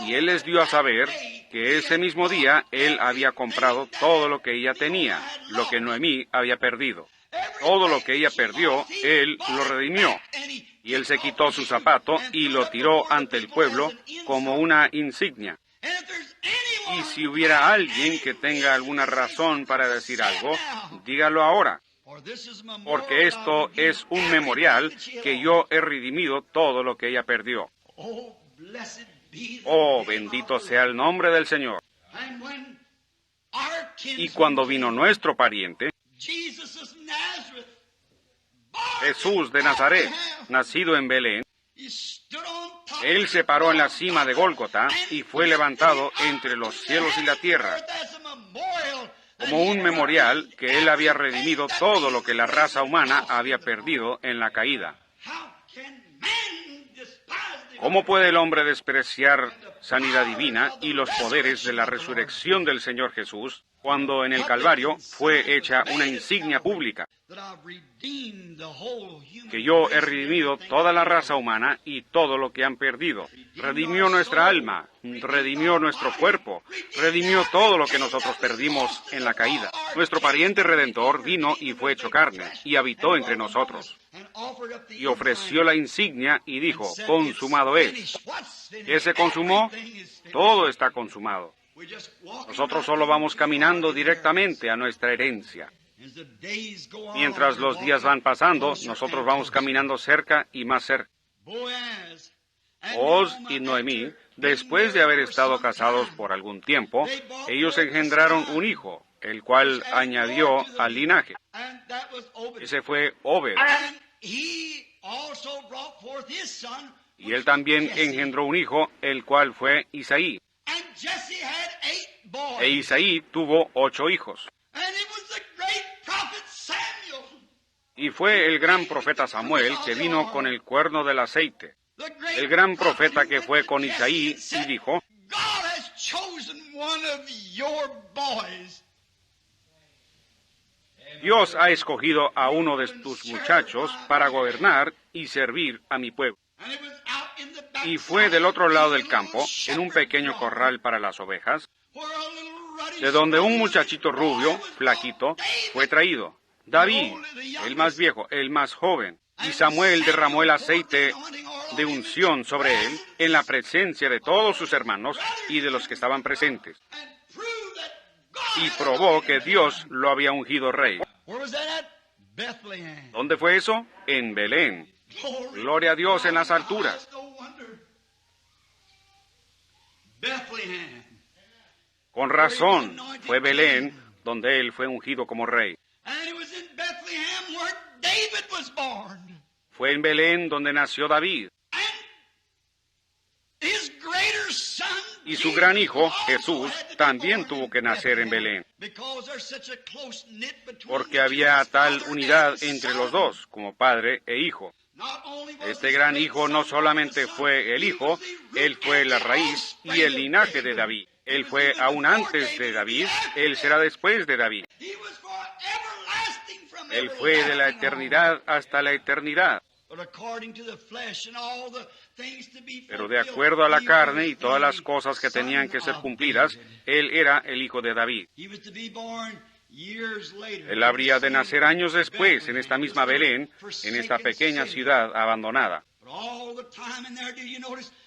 Y él les dio a saber que ese mismo día él había comprado todo lo que ella tenía, lo que Noemí había perdido. Todo lo que ella perdió, él lo redimió. Y él se quitó su zapato y lo tiró ante el pueblo como una insignia. Y si hubiera alguien que tenga alguna razón para decir algo, dígalo ahora. Porque esto es un memorial que yo he redimido todo lo que ella perdió. Oh, bendito sea el nombre del Señor. Y cuando vino nuestro pariente, Jesús de Nazaret, nacido en Belén, él se paró en la cima de Gólgota y fue levantado entre los cielos y la tierra, como un memorial que él había redimido todo lo que la raza humana había perdido en la caída. ¿Cómo puede el hombre despreciar sanidad divina y los poderes de la resurrección del Señor Jesús, cuando en el Calvario fue hecha una insignia pública? Que yo he redimido toda la raza humana y todo lo que han perdido. Redimió nuestra alma, redimió nuestro cuerpo, redimió todo lo que nosotros perdimos en la caída. Nuestro pariente redentor vino y fue hecho carne y habitó entre nosotros. Y ofreció la insignia y dijo, consumado es. ¿Qué se consumó? Todo está consumado. Nosotros solo vamos caminando directamente a nuestra herencia. Mientras los días van pasando, nosotros vamos caminando cerca y más cerca. Booz y Noemí, después de haber estado casados por algún tiempo, ellos engendraron un hijo, el cual añadió al linaje. Ese fue Obed. Y él también engendró un hijo, el cual fue Isaí. E Isaí tuvo 8 hijos. Y fue el gran profeta Samuel que vino con el cuerno del aceite. El gran profeta que fue con Isaí y dijo, Dios ha escogido a uno de tus muchachos para gobernar y servir a mi pueblo. Y fue del otro lado del campo, en un pequeño corral para las ovejas, de donde un muchachito rubio, flaquito, fue traído. David, el más viejo, el más joven. Y Samuel derramó el aceite de unción sobre él en la presencia de todos sus hermanos y de los que estaban presentes. Y probó que Dios lo había ungido rey. ¿Dónde fue eso? En Belén. Gloria a Dios en las alturas. Con razón, fue Belén donde él fue ungido como rey. Fue en Belén donde nació David. Y su gran hijo, Jesús, también tuvo que nacer en Belén, porque había tal unidad entre los dos, como padre e hijo. Este gran hijo no solamente fue el hijo, él fue la raíz y el linaje de David. Él fue aún antes de David, él será después de David. Él fue de la eternidad hasta la eternidad. Pero de acuerdo a la carne y todas las cosas que tenían que ser cumplidas, él era el hijo de David. Él habría de nacer años después en esta misma Belén, en esta pequeña ciudad abandonada.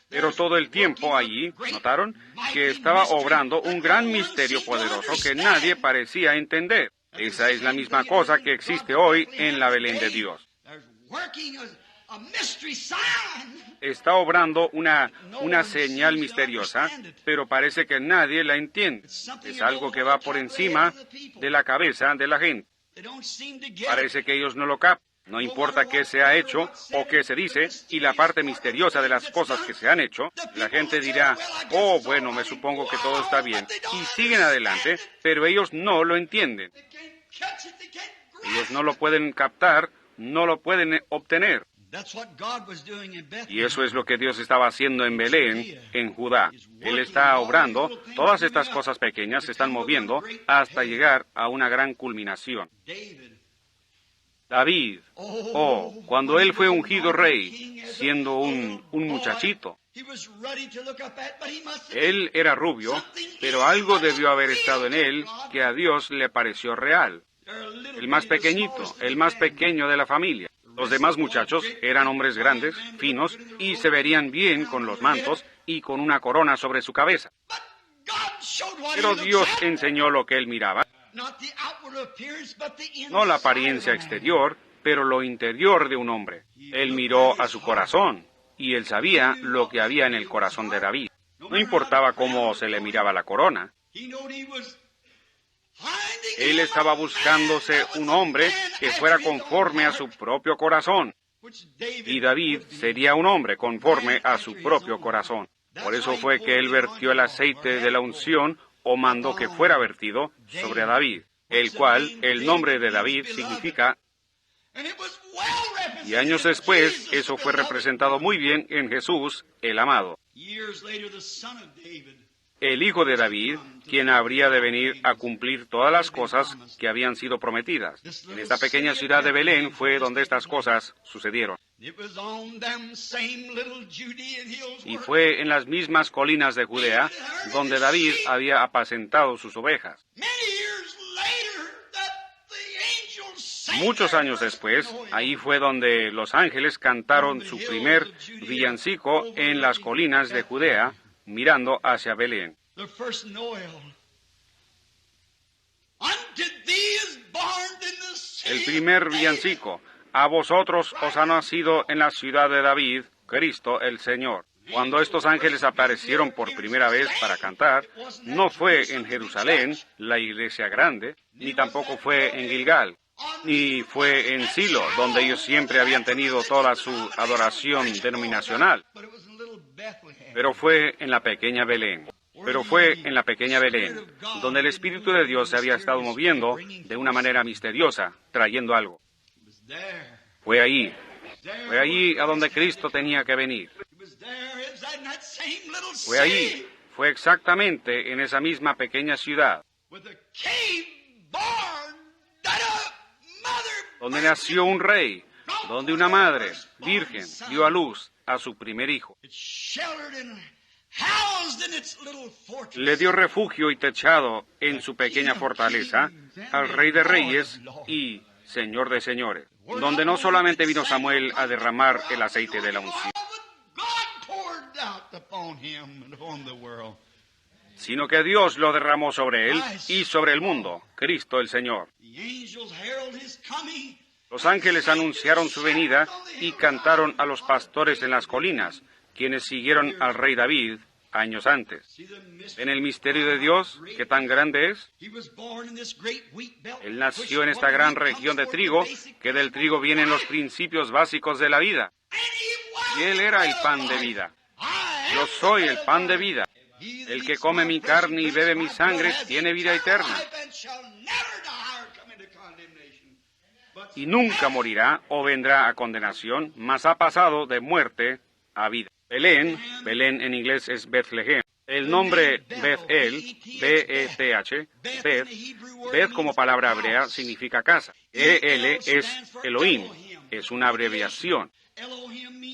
Pero todo el tiempo allí, ¿notaron? Que estaba obrando un gran misterio poderoso que nadie parecía entender. Esa es la misma cosa que existe hoy en la Belén de Dios. Está obrando una señal misteriosa, pero parece que nadie la entiende. Es algo que va por encima de la cabeza de la gente. Parece que ellos no lo captan. No importa qué se ha hecho o qué se dice, y la parte misteriosa de las cosas que se han hecho, la gente dirá, oh, bueno, me supongo que todo está bien, y siguen adelante, pero ellos no lo entienden. Ellos no lo pueden captar, no lo pueden obtener. Y eso es lo que Dios estaba haciendo en Belén, en Judá. Él está obrando, todas estas cosas pequeñas se están moviendo hasta llegar a una gran culminación. David, cuando él fue ungido rey, siendo un muchachito, él era rubio, pero algo debió haber estado en él que a Dios le pareció real. El más pequeñito, el más pequeño de la familia. Los demás muchachos eran hombres grandes, finos, y se verían bien con los mantos y con una corona sobre su cabeza. Pero Dios enseñó lo que él miraba. No la apariencia exterior, pero lo interior de un hombre. Él miró a su corazón, y él sabía lo que había en el corazón de David. No importaba cómo se le miraba la corona. Él estaba buscándose un hombre que fuera conforme a su propio corazón. Y David sería un hombre conforme a su propio corazón. Por eso fue que él vertió el aceite de la unción, o mandó que fuera vertido sobre David, el cual, el nombre de David significa. Y años después, eso fue representado muy bien en Jesús, el amado. El hijo de David, quien habría de venir a cumplir todas las cosas que habían sido prometidas. En esta pequeña ciudad de Belén fue donde estas cosas sucedieron. Y fue en las mismas colinas de Judea donde David había apacentado sus ovejas. Muchos años después, ahí fue donde los ángeles cantaron su primer villancico en las colinas de Judea, mirando hacia Belén. El primer villancico. A vosotros os ha nacido en la ciudad de David, Cristo el Señor. Cuando estos ángeles aparecieron por primera vez para cantar, no fue en Jerusalén, la iglesia grande, ni tampoco fue en Gilgal, ni fue en Silo, donde ellos siempre habían tenido toda su adoración denominacional. Pero fue en la pequeña Belén. Donde el Espíritu de Dios se había estado moviendo de una manera misteriosa, trayendo algo. Fue allí a donde Cristo tenía que venir. Fue exactamente en esa misma pequeña ciudad, donde nació un rey, donde una madre, virgen, dio a luz a su primer hijo. Le dio refugio y techado en su pequeña fortaleza al Rey de Reyes y Señor de Señores, donde no solamente vino Samuel a derramar el aceite de la unción, sino que Dios lo derramó sobre él y sobre el mundo, Cristo el Señor. Los ángeles anunciaron su venida y cantaron a los pastores en las colinas, quienes siguieron al rey David años antes. ¿En el misterio de Dios, qué tan grande es? Él nació en esta gran región de trigo, que del trigo vienen los principios básicos de la vida. Y Él era el pan de vida. Yo soy el pan de vida. El que come mi carne y bebe mi sangre tiene vida eterna. Y nunca morirá o vendrá a condenación, mas ha pasado de muerte a vida. Belén en inglés es Bethlehem. El nombre Beth-El, B-E-T-H, Beth como palabra hebrea significa casa. E-L es Elohim, es una abreviación.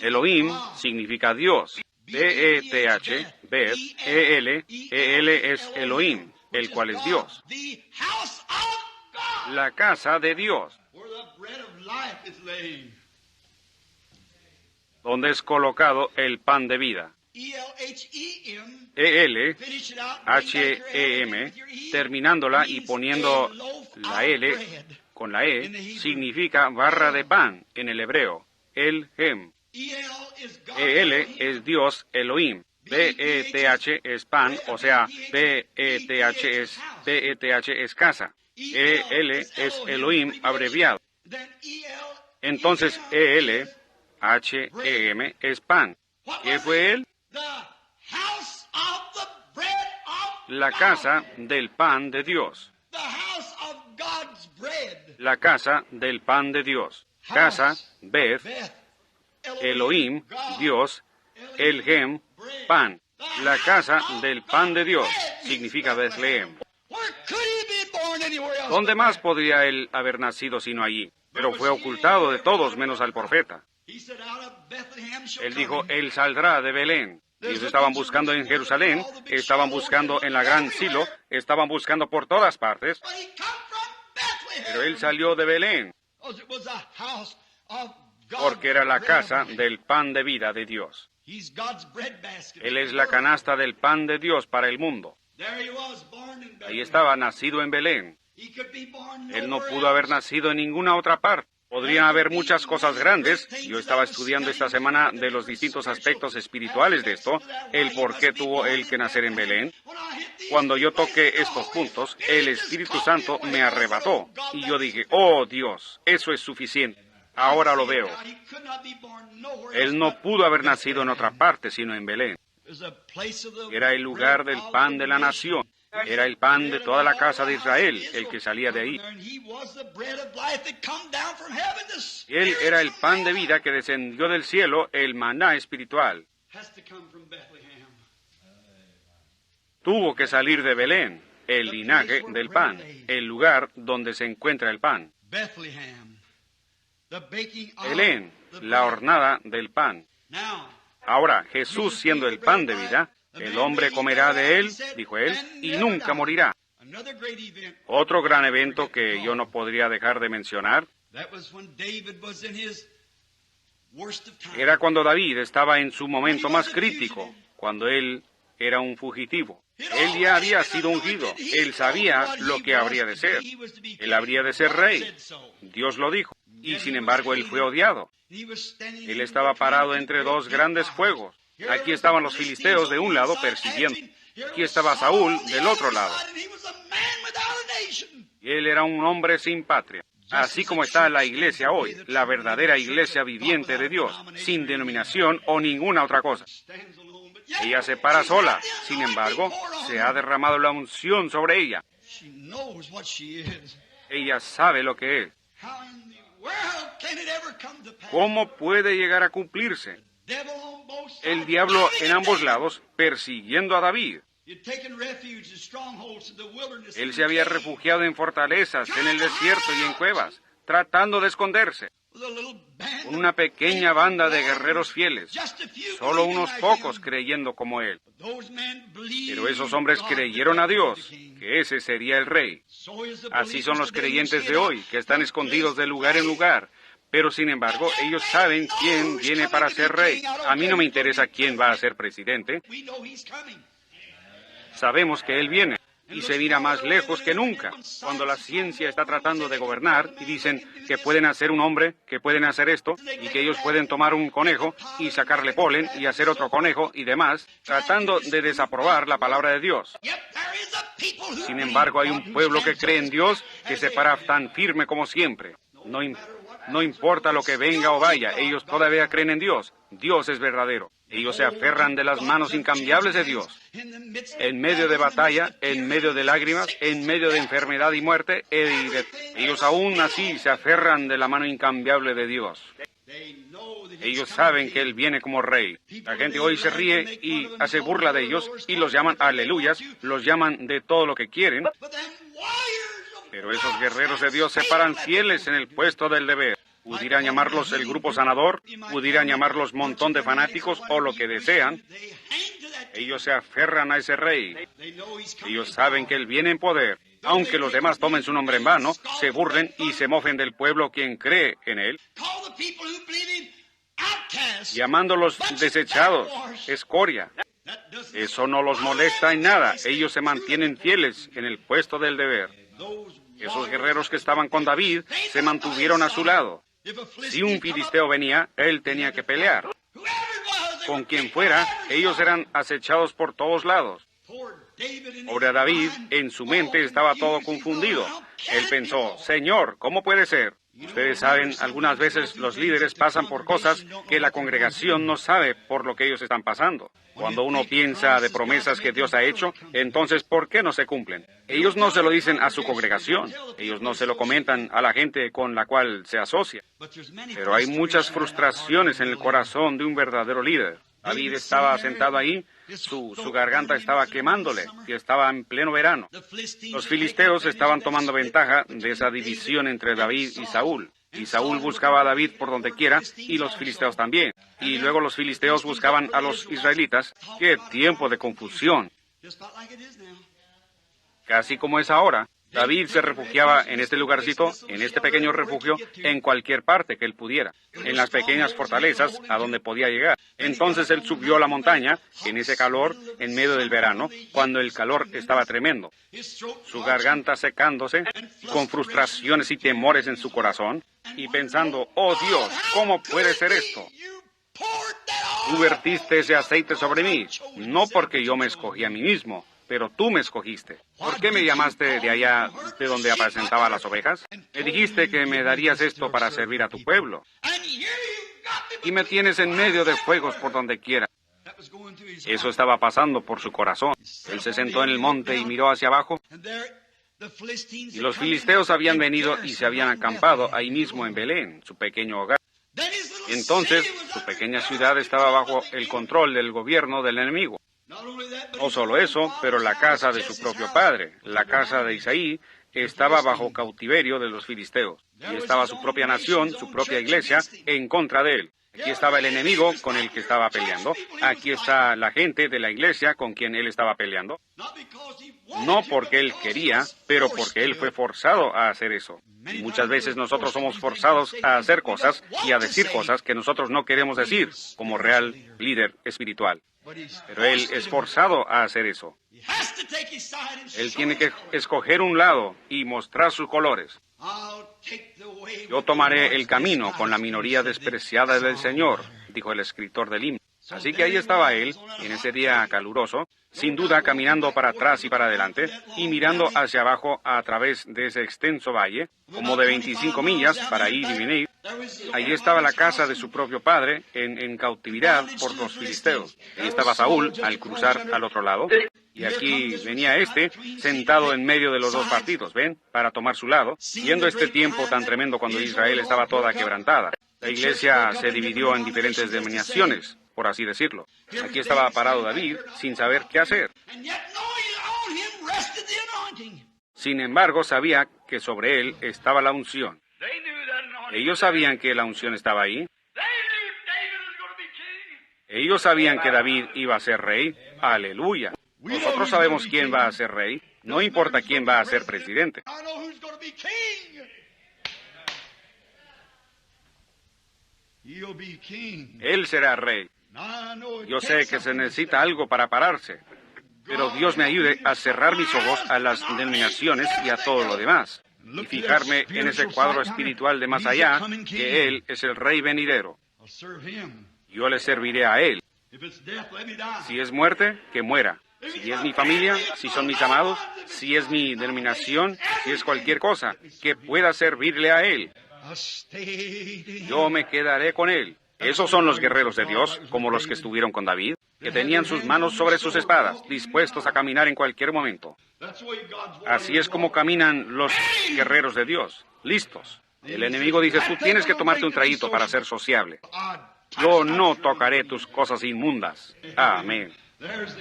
Elohim significa Dios. B-E-T-H, Beth, E-L es Elohim, el cual es Dios. La casa de Dios, donde es colocado el pan de vida. E-L-H-E-M, terminándola y poniendo la L con la E, significa barra de pan en el hebreo, el-hem. E-L es Dios Elohim. B-E-T-H es pan, o sea, B-E-T-H es casa. E-L es Elohim abreviado. Entonces, E-L, H-E-M, es pan. ¿Qué fue él? La casa del pan de Dios. La casa del pan de Dios. Casa, Beth, Elohim, Dios, El-Hem, pan. La casa del pan de Dios significa Bethlehem. ¿Dónde más podría él haber nacido sino allí? Pero fue ocultado de todos menos al profeta. Él dijo, él saldrá de Belén. Ellos estaban buscando en Jerusalén, estaban buscando en la gran Silo, estaban buscando por todas partes. Pero él salió de Belén, porque era la casa del pan de vida de Dios. Él es la canasta del pan de Dios para el mundo. Ahí estaba, nacido en Belén. Él no pudo haber nacido en ninguna otra parte. Podrían haber muchas cosas grandes. Yo estaba estudiando esta semana de los distintos aspectos espirituales de esto, el por qué tuvo él que nacer en Belén. Cuando yo toqué estos puntos, el Espíritu Santo me arrebató, y yo dije, oh Dios, eso es suficiente. Ahora lo veo. Él no pudo haber nacido en otra parte, sino en Belén. Era el lugar del pan de la nación. Era el pan de toda la casa de Israel, el que salía de ahí. Él era el pan de vida que descendió del cielo, el maná espiritual. Tuvo que salir de Belén, el linaje del pan, el lugar donde se encuentra el pan. Belén, la hornada del pan. Ahora, Jesús siendo el pan de vida, el hombre comerá de él, dijo él, y nunca morirá. Otro gran evento que yo no podría dejar de mencionar era cuando David estaba en su momento más crítico, cuando él era un fugitivo. Él ya había sido ungido, él sabía lo que habría de ser. Él habría de ser rey. Dios lo dijo, y sin embargo él fue odiado. Él estaba parado entre dos grandes fuegos. Aquí estaban los filisteos de un lado persiguiendo. Aquí estaba Saúl del otro lado. Y él era un hombre sin patria. Así como está la iglesia hoy, la verdadera iglesia viviente de Dios, sin denominación o ninguna otra cosa. Ella se para sola. Sin embargo, se ha derramado la unción sobre ella. Ella sabe lo que es. ¿Cómo puede llegar a cumplirse? El diablo en ambos lados persiguiendo a David. Él se había refugiado en fortalezas, en el desierto y en cuevas, tratando de esconderse. Con una pequeña banda de guerreros fieles, solo unos pocos creyendo como él. Pero esos hombres creyeron a Dios, que ese sería el rey. Así son los creyentes de hoy, que están escondidos de lugar en lugar, Pero sin embargo, ellos saben quién viene para ser rey. A mí no me interesa quién va a ser presidente. Sabemos que él viene. Y se mira más lejos que nunca. Cuando la ciencia está tratando de gobernar y dicen que pueden hacer un hombre, que pueden hacer esto, y que ellos pueden tomar un conejo y sacarle polen y hacer otro conejo y demás, tratando de desaprobar la palabra de Dios. Sin embargo, hay un pueblo que cree en Dios que se para tan firme como siempre. No importa lo que venga o vaya, ellos todavía creen en Dios. Dios es verdadero. Ellos se aferran de las manos incambiables de Dios. En medio de batalla, en medio de lágrimas, en medio de enfermedad y muerte, ellos aún así se aferran de la mano incambiable de Dios. Ellos saben que Él viene como rey. La gente hoy se ríe y hace burla de ellos y los llaman aleluyas, los llaman de todo lo que quieren. Pero esos guerreros de Dios se paran fieles en el puesto del deber. Pudieran llamarlos el grupo sanador, pudieran llamarlos montón de fanáticos o lo que desean. Ellos se aferran a ese rey. Ellos saben que Él viene en poder. Aunque los demás tomen su nombre en vano, se burlen y se mofen del pueblo quien cree en Él, llamándolos desechados, escoria. Eso no los molesta en nada. Ellos se mantienen fieles en el puesto del deber. Esos guerreros que estaban con David se mantuvieron a su lado. Si un filisteo venía, él tenía que pelear. Con quien fuera, ellos eran acechados por todos lados. Pobre David, en su mente estaba todo confundido. Él pensó, Señor, ¿cómo puede ser? Ustedes saben, algunas veces los líderes pasan por cosas que la congregación no sabe por lo que ellos están pasando. Cuando uno piensa de promesas que Dios ha hecho, entonces, ¿por qué no se cumplen? Ellos no se lo dicen a su congregación. Ellos no se lo comentan a la gente con la cual se asocia. Pero hay muchas frustraciones en el corazón de un verdadero líder. David estaba sentado ahí, su garganta estaba quemándole y estaba en pleno verano. Los filisteos estaban tomando ventaja de esa división entre David y Saúl. Y Saúl buscaba a David por donde quiera, y los filisteos también. Y luego los filisteos buscaban a los israelitas. ¡Qué tiempo de confusión! Casi como es ahora. David se refugiaba en este lugarcito, en este pequeño refugio, en cualquier parte que él pudiera, en las pequeñas fortalezas a donde podía llegar. Entonces él subió a la montaña, en ese calor, en medio del verano, cuando el calor estaba tremendo, su garganta secándose, con frustraciones y temores en su corazón, y pensando, oh Dios, ¿cómo puede ser esto? Tú vertiste ese aceite sobre mí, no porque yo me escogí a mí mismo, pero tú me escogiste. ¿Por qué me llamaste de allá de donde apacentaba las ovejas? Me dijiste que me darías esto para servir a tu pueblo. Y me tienes en medio de fuegos por donde quiera. Eso estaba pasando por su corazón. Él se sentó en el monte y miró hacia abajo. Y los filisteos habían venido y se habían acampado ahí mismo en Belén, su pequeño hogar. Entonces, su pequeña ciudad estaba bajo el control del gobierno del enemigo. No solo eso, pero la casa de su propio padre, la casa de Isaí, estaba bajo cautiverio de los filisteos. Y estaba su propia nación, su propia iglesia, en contra de él. Aquí estaba el enemigo con el que estaba peleando. Aquí está la gente de la iglesia con quien él estaba peleando. No porque él quería, pero porque él fue forzado a hacer eso. Y muchas veces nosotros somos forzados a hacer cosas y a decir cosas que nosotros no queremos decir como real líder espiritual. Pero él es forzado a hacer eso. Él tiene que escoger un lado y mostrar sus colores. Yo tomaré el camino con la minoría despreciada del Señor, dijo el escritor del himno. Así que ahí estaba él, en ese día caluroso, sin duda caminando para atrás y para adelante, y mirando hacia abajo a través de ese extenso valle, como de 25 millas para ir y venir. Allí estaba la casa de su propio padre, en cautividad por los filisteos. Ahí estaba Saúl, al cruzar al otro lado. Y aquí venía sentado en medio de los dos partidos, ¿ven? Para tomar su lado, viendo este tiempo tan tremendo cuando Israel estaba toda quebrantada. La iglesia se dividió en diferentes denominaciones, por así decirlo. Aquí estaba parado David, sin saber qué hacer. Sin embargo, sabía que sobre él estaba la unción. Ellos sabían que la unción estaba ahí. Ellos sabían que David iba a ser rey. ¡Aleluya! Nosotros sabemos quién va a ser rey. No importa quién va a ser presidente. Él será rey. Yo sé que se necesita algo para pararse, pero Dios me ayude a cerrar mis ojos a las denominaciones y a todo lo demás, y fijarme en ese cuadro espiritual de más allá, que Él es el Rey venidero. Yo le serviré a Él. Si es muerte, que muera. Si es mi familia, si son mis amados, si es mi denominación, si es cualquier cosa, que pueda servirle a Él. Yo me quedaré con Él. Esos son los guerreros de Dios, como los que estuvieron con David, que tenían sus manos sobre sus espadas, dispuestos a caminar en cualquier momento. Así es como caminan los guerreros de Dios, listos. El enemigo dice, tú tienes que tomarte un traguito para ser sociable. Yo no tocaré tus cosas inmundas. Amén.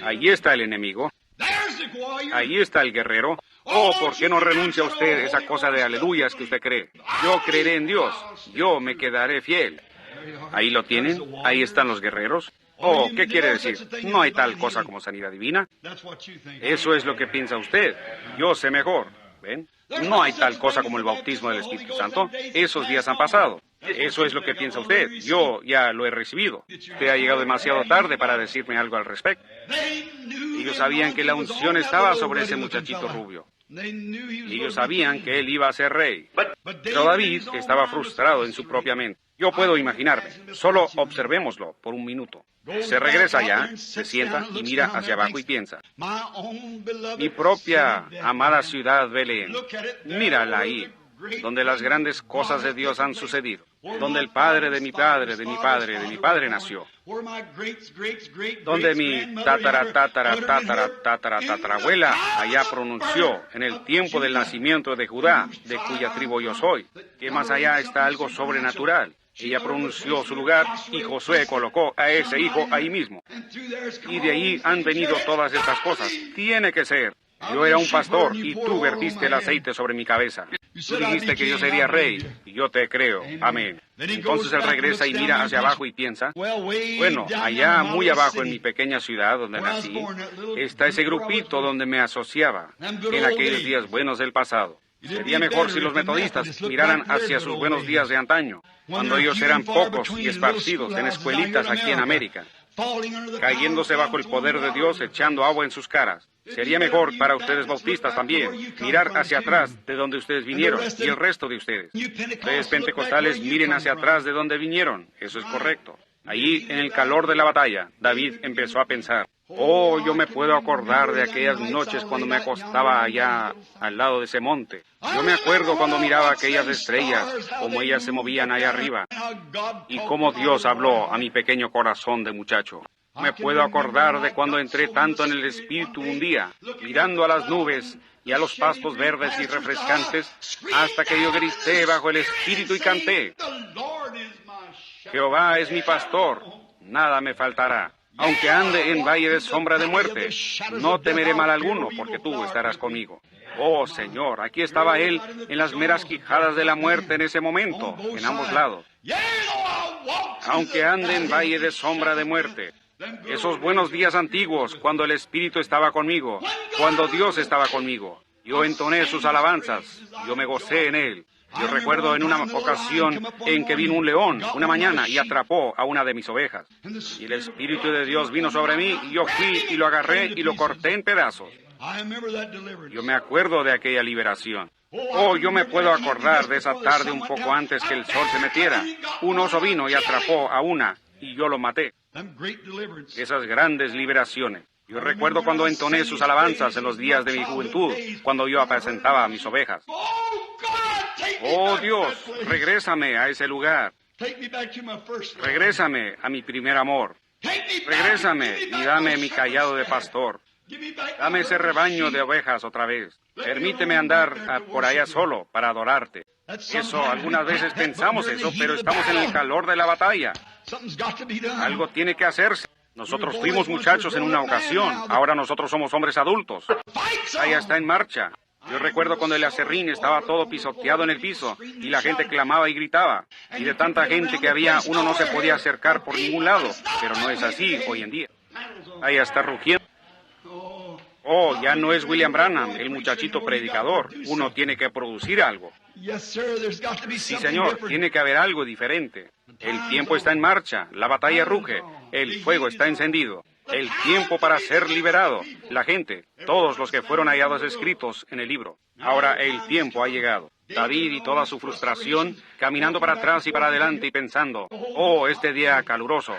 Allí está el enemigo. Allí está el guerrero. Oh, ¿por qué no renuncia usted esa cosa de aleluyas que usted cree? Yo creeré en Dios. Yo me quedaré fiel. Ahí lo tienen. Ahí están los guerreros. Oh, ¿qué quiere decir? No hay tal cosa como sanidad divina. Eso es lo que piensa usted. Yo sé mejor. ¿Ven? No hay tal cosa como el bautismo del Espíritu Santo. Esos días han pasado. Eso es lo que piensa usted. Yo ya lo he recibido. Usted ha llegado demasiado tarde para decirme algo al respecto. Ellos sabían que la unción estaba sobre ese muchachito rubio. Ellos sabían que él iba a ser rey. Pero David estaba frustrado en su propia mente. Yo puedo imaginarme. Solo observémoslo por un minuto. Se regresa allá, se sienta y mira hacia abajo y piensa. Mi propia amada ciudad Belén. Mírala ahí, donde las grandes cosas de Dios han sucedido. Donde el padre de mi padre, de mi padre, de mi padre nació. Donde mi tatarabuela allá pronunció en el tiempo del nacimiento de Judá, de cuya tribu yo soy, que más allá está algo sobrenatural. Ella pronunció su lugar y Josué colocó a ese hijo ahí mismo. Y de ahí han venido todas estas cosas. Tiene que ser. Yo era un pastor y tú vertiste el aceite sobre mi cabeza. Tú dijiste que yo sería rey y yo te creo. Amén. Entonces él regresa y mira hacia abajo y piensa, bueno, allá muy abajo en mi pequeña ciudad donde nací, está ese grupito donde me asociaba en aquellos días buenos del pasado. Sería mejor si los metodistas miraran hacia sus buenos días de antaño, cuando ellos eran pocos y esparcidos en escuelitas aquí en América, cayéndose bajo el poder de Dios, echando agua en sus caras. Sería mejor para ustedes bautistas también mirar hacia atrás de donde ustedes vinieron y el resto de ustedes. Ustedes pentecostales miren hacia atrás de donde vinieron. Eso es correcto. Allí, en el calor de la batalla, David empezó a pensar, oh, yo me puedo acordar de aquellas noches cuando me acostaba allá al lado de ese monte. Yo me acuerdo cuando miraba aquellas estrellas, cómo ellas se movían allá arriba, y cómo Dios habló a mi pequeño corazón de muchacho. Me puedo acordar de cuando entré tanto en el Espíritu un día, mirando a las nubes y a los pastos verdes y refrescantes, hasta que yo grité bajo el Espíritu y canté, Jehová es mi pastor, nada me faltará. Aunque ande en valle de sombra de muerte, no temeré mal alguno, porque tú estarás conmigo. Oh, Señor, aquí estaba Él en las meras quijadas de la muerte en ese momento, en ambos lados. Aunque ande en valle de sombra de muerte. Esos buenos días antiguos, cuando el Espíritu estaba conmigo, cuando Dios estaba conmigo. Yo entoné sus alabanzas, yo me gocé en Él. Yo recuerdo en una ocasión en que vino un león una mañana y atrapó a una de mis ovejas. Y el Espíritu de Dios vino sobre mí y yo fui y lo agarré y lo corté en pedazos. Yo me acuerdo de aquella liberación. Oh, yo me puedo acordar de esa tarde un poco antes que el sol se metiera. Un oso vino y atrapó a una y yo lo maté. Esas grandes liberaciones. Yo recuerdo cuando entoné sus alabanzas en los días de mi juventud, cuando yo apacentaba a mis ovejas. Oh Dios, regrésame a ese lugar. Regrésame a mi primer amor. Regrésame y dame mi cayado de pastor. Dame ese rebaño de ovejas otra vez. Permíteme andar por allá solo para adorarte. Eso, algunas veces pensamos eso, pero estamos en el calor de la batalla. Algo tiene que hacerse. Nosotros fuimos muchachos en una ocasión, ahora nosotros somos hombres adultos. Allá está en marcha. Yo recuerdo cuando el aserrín estaba todo pisoteado en el piso y la gente clamaba y gritaba. Y de tanta gente que había, uno no se podía acercar por ningún lado. Pero no es así hoy en día. Allá está rugiendo. Oh, ya no es William Branham, el muchachito predicador. Uno tiene que producir algo. Sí, señor, tiene que haber algo diferente. El tiempo está en marcha, la batalla ruge, el fuego está encendido. El tiempo para ser liberado, la gente, todos los que fueron hallados escritos en el libro. Ahora el tiempo ha llegado. David y toda su frustración, caminando para atrás y para adelante y pensando, oh, este día caluroso,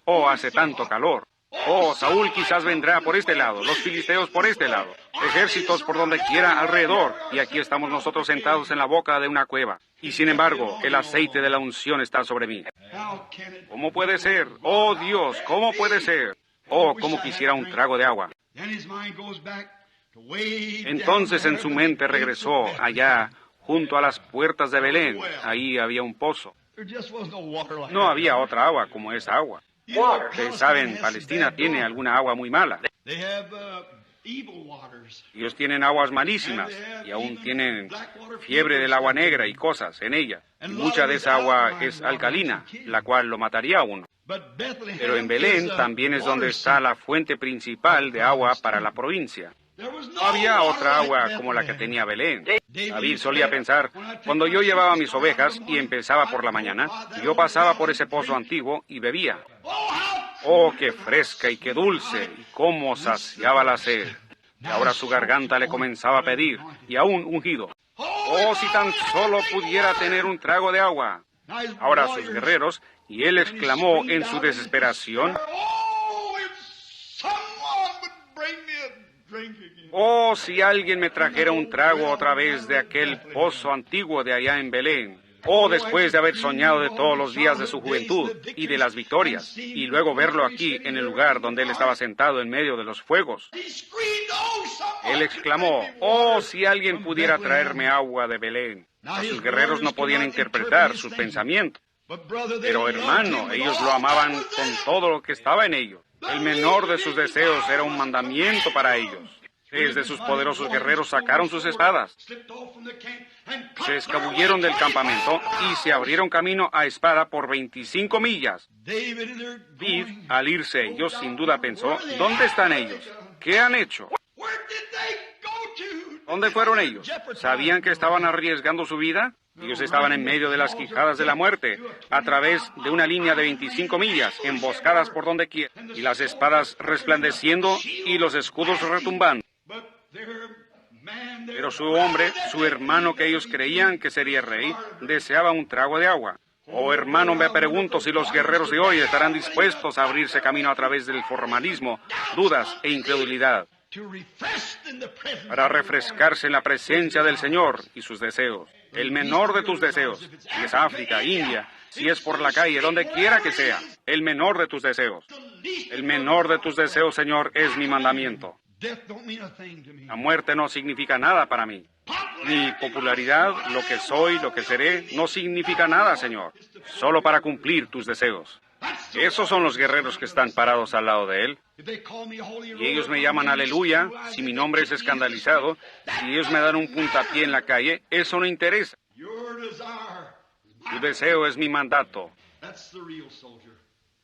oh, hace tanto calor. Oh, Saúl quizás vendrá por este lado, los filisteos por este lado, ejércitos por donde quiera alrededor, y aquí estamos nosotros sentados en la boca de una cueva. Y sin embargo, el aceite de la unción está sobre mí. ¿Cómo puede ser? Oh, Dios, ¿cómo puede ser? Oh, cómo quisiera un trago de agua. Entonces en su mente regresó allá, junto a las puertas de Belén. Ahí había un pozo. No había otra agua como esa agua. Ustedes saben, Palestina tiene alguna agua muy mala. Ellos tienen aguas malísimas y aún tienen fiebre del agua negra y cosas en ella. Y mucha de esa agua es alcalina, la cual lo mataría a uno. Pero en Belén también es donde está la fuente principal de agua para la provincia. No había otra agua como la que tenía Belén. David solía pensar, cuando yo llevaba mis ovejas y empezaba por la mañana, yo pasaba por ese pozo antiguo y bebía. Oh, qué fresca y qué dulce, y cómo saciaba la sed. Y ahora su garganta le comenzaba a pedir, y aún ungido. Oh, si tan solo pudiera tener un trago de agua. Ahora sus guerreros, y él exclamó en su desesperación, oh, si alguien me trajera un trago otra vez de aquel pozo antiguo de allá en Belén. Oh, después de haber soñado de todos los días de su juventud y de las victorias, y luego verlo aquí en el lugar donde él estaba sentado en medio de los fuegos. Él exclamó, oh, si alguien pudiera traerme agua de Belén. Sus guerreros no podían interpretar sus pensamientos. Pero hermano, ellos lo amaban con todo lo que estaba en ellos. El menor de sus deseos era un mandamiento para ellos. Desde sus poderosos guerreros sacaron sus espadas, se escabulleron del campamento y se abrieron camino a espada por 25 millas. David, al irse ellos, sin duda pensó, ¿dónde están ellos? ¿Qué han hecho? ¿Dónde fueron ellos? ¿Sabían que estaban arriesgando su vida? Ellos estaban en medio de las quijadas de la muerte, a través de una línea de 25 millas, emboscadas por donde quiera, y las espadas resplandeciendo y los escudos retumbando. Pero su hombre, su hermano que ellos creían que sería rey, deseaba un trago de agua. Oh, hermano, me pregunto si los guerreros de hoy estarán dispuestos a abrirse camino a través del formalismo, dudas e incredulidad, para refrescarse en la presencia del Señor y sus deseos. El menor de tus deseos, si es África, India, si es por la calle, donde quiera que sea, el menor de tus deseos. El menor de tus deseos, Señor, es mi mandamiento. La muerte no significa nada para mí. Mi popularidad, lo que soy, lo que seré, no significa nada, Señor. Solo para cumplir tus deseos. Esos son los guerreros que están parados al lado de Él. Y ellos me llaman aleluya, si mi nombre es escandalizado, si ellos me dan un puntapié en la calle, eso no interesa. Tu deseo es mi mandato.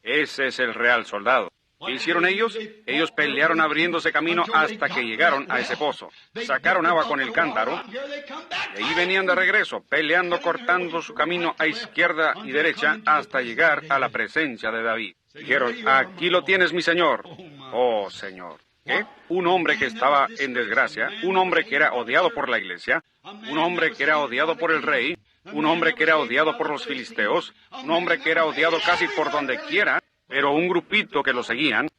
Ese es el real soldado. ¿Qué hicieron ellos? Ellos pelearon abriéndose camino hasta que llegaron a ese pozo. Sacaron agua con el cántaro, y ahí venían de regreso, peleando, cortando su camino a izquierda y derecha hasta llegar a la presencia de David. Dijeron, aquí lo tienes, mi Señor. Oh, Señor. ¿Qué? Un hombre que estaba en desgracia, un hombre que era odiado por la iglesia, un hombre que era odiado por el rey, un hombre que era odiado por los filisteos, un hombre que era odiado casi por donde quiera, pero un grupito que lo seguían,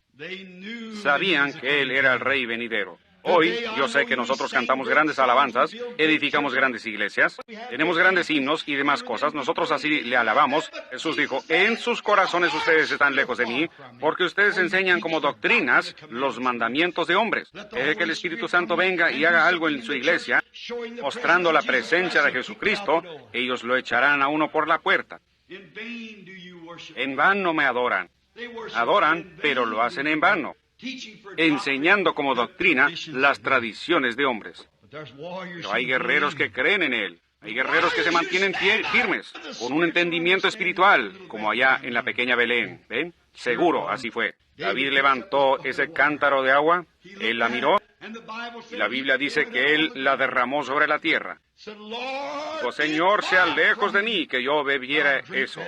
sabían que él era el rey venidero. Hoy, yo sé que nosotros cantamos grandes alabanzas, edificamos grandes iglesias, tenemos grandes himnos y demás cosas, nosotros así le alabamos. Jesús dijo, en sus corazones ustedes están lejos de mí, porque ustedes enseñan como doctrinas los mandamientos de hombres. Deje que el Espíritu Santo venga y haga algo en su iglesia, mostrando la presencia de Jesucristo, ellos lo echarán a uno por la puerta. En vano me adoran. Adoran, pero lo hacen en vano, enseñando como doctrina las tradiciones de hombres. Pero hay guerreros que creen en Él. Hay guerreros que se mantienen firmes, con un entendimiento espiritual, como allá en la pequeña Belén. ¿Ven? Seguro, así fue. David levantó ese cántaro de agua, él la miró, y la Biblia dice que él la derramó sobre la tierra. Dijo, Señor, sea lejos de mí que yo bebiera eso.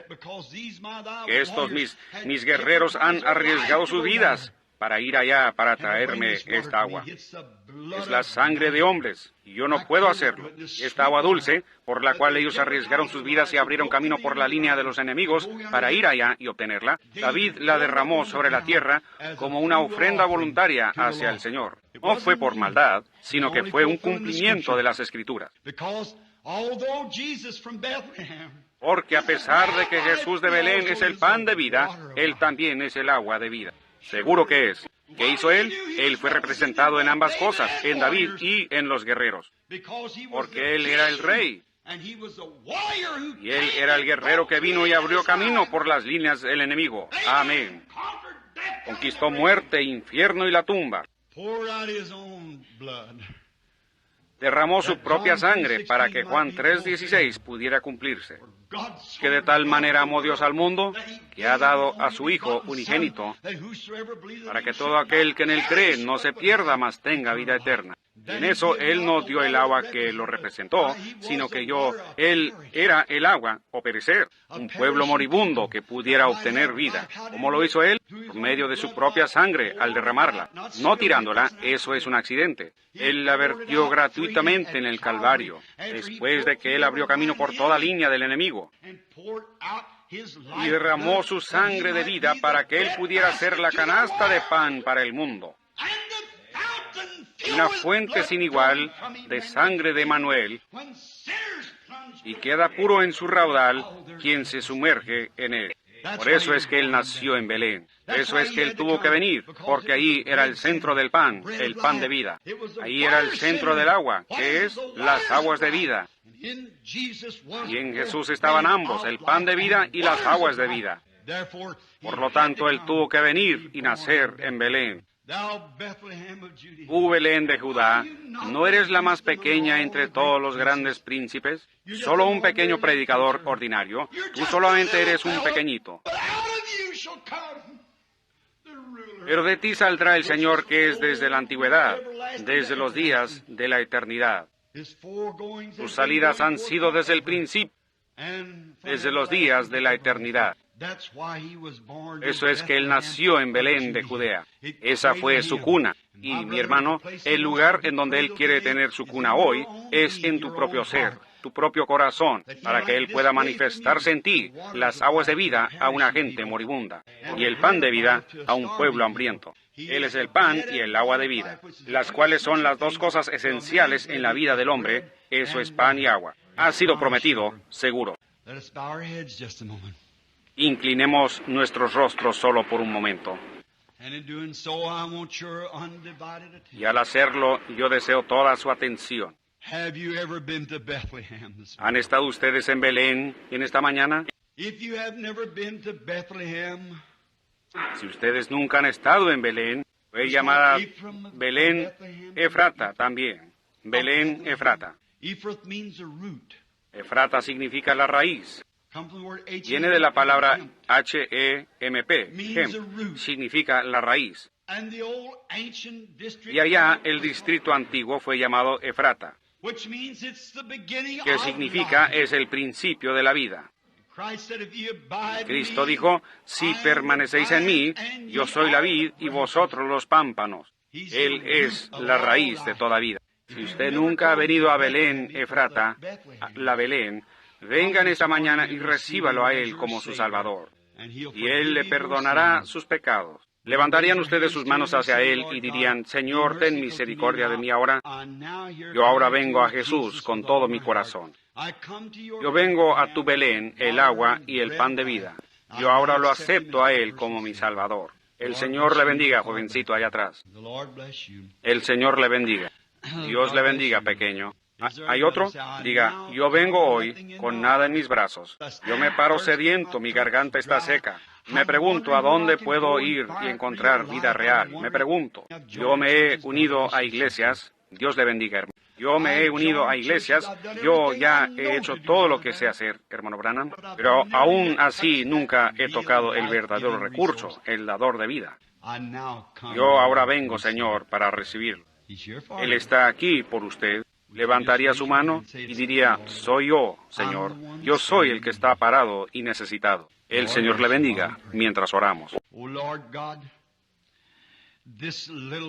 Que estos mis guerreros han arriesgado sus vidas para ir allá, para traerme esta agua. Es la sangre de hombres, y yo no puedo hacerlo. Esta agua dulce, por la cual ellos arriesgaron sus vidas y abrieron camino por la línea de los enemigos para ir allá y obtenerla, David la derramó sobre la tierra como una ofrenda voluntaria hacia el Señor. No fue por maldad, sino que fue un cumplimiento de las Escrituras. Porque a pesar de que Jesús de Belén es el pan de vida, Él también es el agua de vida. Seguro que es. ¿Qué hizo Él? Él fue representado en ambas cosas, en David y en los guerreros. Porque Él era el rey. Y Él era el guerrero que vino y abrió camino por las líneas del enemigo. Amén. Conquistó muerte, infierno y la tumba. Derramó su propia sangre para que Juan 3:16 pudiera cumplirse. Que de tal manera amó Dios al mundo, que ha dado a su Hijo unigénito, para que todo aquel que en Él cree no se pierda, mas tenga vida eterna. En eso Él no dio el agua que lo representó, sino que Él era el agua o perecer, un pueblo moribundo que pudiera obtener vida. ¿Cómo lo hizo Él? Por medio de su propia sangre, al derramarla. No tirándola, eso es un accidente. Él la vertió gratuitamente en el Calvario, después de que Él abrió camino por toda línea del enemigo. Y derramó su sangre de vida para que Él pudiera ser la canasta de pan para el mundo. Una fuente sin igual de sangre de Emanuel, y queda puro en su raudal quien se sumerge en él. Por eso es que Él nació en Belén. Por eso es que Él tuvo que venir, porque ahí era el centro del pan, el pan de vida. Ahí era el centro del agua, que es las aguas de vida. Y en Jesús estaban ambos, el pan de vida y las aguas de vida. Por lo tanto, Él tuvo que venir y nacer en Belén. Tú, Belén de Judá, ¿no eres la más pequeña entre todos los grandes príncipes? Solo un pequeño predicador ordinario. Tú solamente eres un pequeñito. Pero de ti saldrá el Señor que es desde la antigüedad, desde los días de la eternidad. Sus salidas han sido desde el principio, desde los días de la eternidad. Eso es que Él nació en Belén de Judea. Esa fue su cuna. Y, mi hermano, el lugar en donde Él quiere tener su cuna hoy es en tu propio ser, tu propio corazón, para que Él pueda manifestarse en ti las aguas de vida a una gente moribunda y el pan de vida a un pueblo hambriento. Él es el pan y el agua de vida, las cuales son las dos cosas esenciales en la vida del hombre. Eso es pan y agua. Ha sido prometido, seguro. Inclinemos nuestros rostros solo por un momento. Y al hacerlo, yo deseo toda su atención. ¿Han estado ustedes en Belén en esta mañana? Si ustedes nunca han estado en Belén, fue llamada Belén Efrata también. Belén Efrata. Efrata significa la raíz. Viene de la palabra H-E-M-P, Hem, significa la raíz. Y allá el distrito antiguo fue llamado Efrata, que significa es el principio de la vida. Cristo dijo, si permanecéis en mí, yo soy la vid y vosotros los pámpanos. Él es la raíz de toda vida. Si usted nunca ha venido a Belén Efrata, la Belén, vengan esta mañana y recíbalo a Él como su Salvador, y Él le perdonará sus pecados. ¿Levantarían ustedes sus manos hacia Él y dirían, Señor, ten misericordia de mí ahora? Yo ahora vengo a Jesús con todo mi corazón. Yo vengo a tu Belén, el agua y el pan de vida. Yo ahora lo acepto a Él como mi Salvador. El Señor le bendiga, jovencito allá atrás. El Señor le bendiga. Dios le bendiga, pequeño. ¿Hay otro? Diga, yo vengo hoy con nada en mis brazos. Yo me paro sediento, mi garganta está seca. Me pregunto a dónde puedo ir y encontrar vida real. Me pregunto. Yo me he unido a iglesias. Dios le bendiga, hermano. Yo me he unido a iglesias. Yo ya he hecho todo lo que sé hacer, hermano Branham. Pero aún así nunca he tocado el verdadero recurso, el dador de vida. Yo ahora vengo, Señor, para recibirlo. Él está aquí por usted. levantaría su mano y diría, soy yo, Señor, yo soy el que está parado y necesitado. El Señor le bendiga mientras oramos.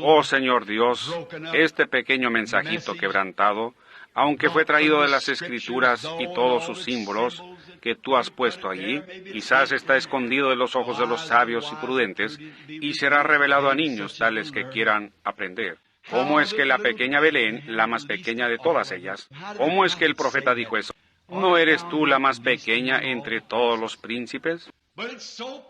Oh Señor Dios, este pequeño mensajito quebrantado, aunque fue traído de las Escrituras y todos sus símbolos que tú has puesto allí, quizás está escondido de los ojos de los sabios y prudentes y será revelado a niños tales que quieran aprender. ¿Cómo es que la pequeña Belén, la más pequeña de todas ellas, cómo es que el profeta dijo eso? ¿No eres tú la más pequeña entre todos los príncipes?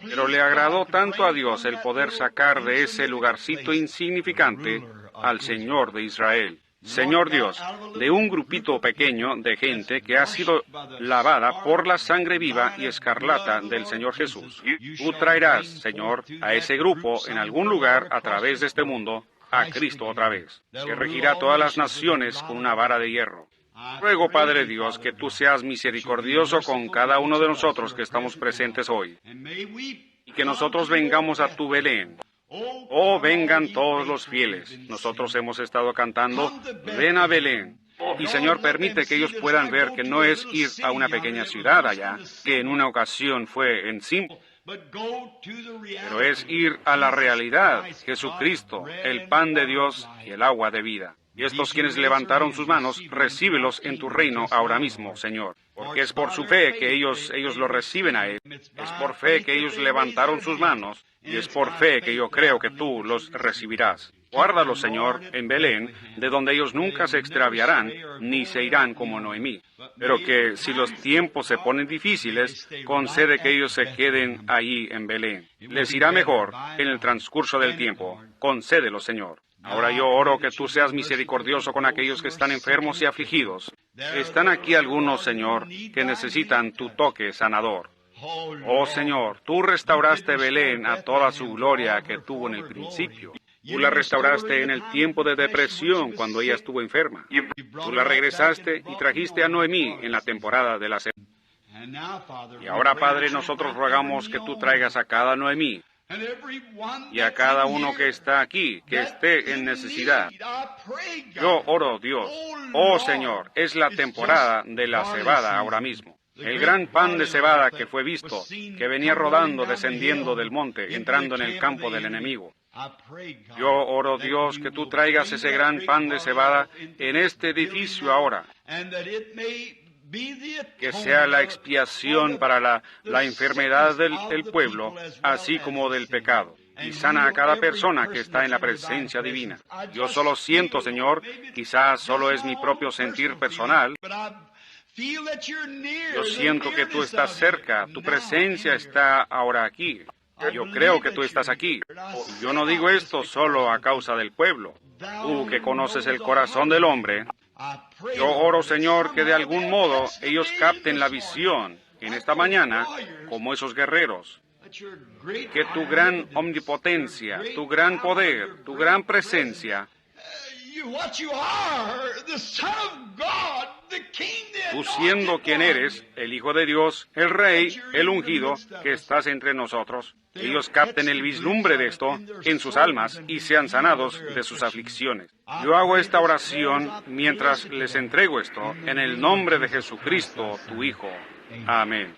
Pero le agradó tanto a Dios el poder sacar de ese lugarcito insignificante al Señor de Israel. Señor Dios, de un grupito pequeño de gente que ha sido lavada por la sangre viva y escarlata del Señor Jesús. Tú traerás, Señor, a ese grupo en algún lugar a través de este mundo, a Cristo otra vez, que regirá todas las naciones con una vara de hierro. Ruego, Padre Dios, que tú seas misericordioso con cada uno de nosotros que estamos presentes hoy, y que nosotros vengamos a tu Belén. Oh, vengan todos los fieles. Nosotros hemos estado cantando, ven a Belén. Y Señor, permite que ellos puedan ver que no es ir a una pequeña ciudad allá, que en una ocasión fue en símbolo, pero es ir a la realidad, Jesucristo, el pan de Dios y el agua de vida. Y estos quienes levantaron sus manos, recíbelos en tu reino ahora mismo, Señor. Porque es por su fe que ellos lo reciben a Él. Es por fe que ellos levantaron sus manos. Y es por fe que yo creo que tú los recibirás. Guárdalos, Señor, en Belén, de donde ellos nunca se extraviarán, ni se irán como Noemí. Pero que si los tiempos se ponen difíciles, concede que ellos se queden allí en Belén. Les irá mejor en el transcurso del tiempo. Concédelo, Señor. Ahora yo oro que tú seas misericordioso con aquellos que están enfermos y afligidos. Están aquí algunos, Señor, que necesitan tu toque sanador. Oh, Señor, tú restauraste Belén a toda su gloria que tuvo en el principio. Tú la restauraste en el tiempo de depresión cuando ella estuvo enferma. Tú la regresaste y trajiste a Noemí en la temporada de la sequía. Y ahora, Padre, nosotros rogamos que tú traigas a cada Noemí y a cada uno que está aquí, que esté en necesidad. Yo oro, Dios, oh Señor, es la temporada de la cebada ahora mismo. El gran pan de cebada que fue visto, que venía rodando, descendiendo del monte, entrando en el campo del enemigo. Yo oro, Dios, que tú traigas ese gran pan de cebada en este edificio ahora, que sea la expiación para la enfermedad del pueblo, así como del pecado, y sana a cada persona que está en la presencia divina. Yo solo siento, Señor, quizás solo es mi propio sentir personal, yo siento que tú estás cerca, tu presencia está ahora aquí. Yo creo que tú estás aquí. Yo no digo esto solo a causa del pueblo. Tú que conoces el corazón del hombre, yo oro, Señor, que de algún modo ellos capten la visión en esta mañana como esos guerreros. Que tu gran omnipotencia, tu gran poder, tu gran presencia, tú siendo quien eres, el Hijo de Dios, el Rey, el ungido, que estás entre nosotros, ellos capten el vislumbre de esto en sus almas y sean sanados de sus aflicciones. Yo hago esta oración mientras les entrego esto en el nombre de Jesucristo, tu Hijo. Amén.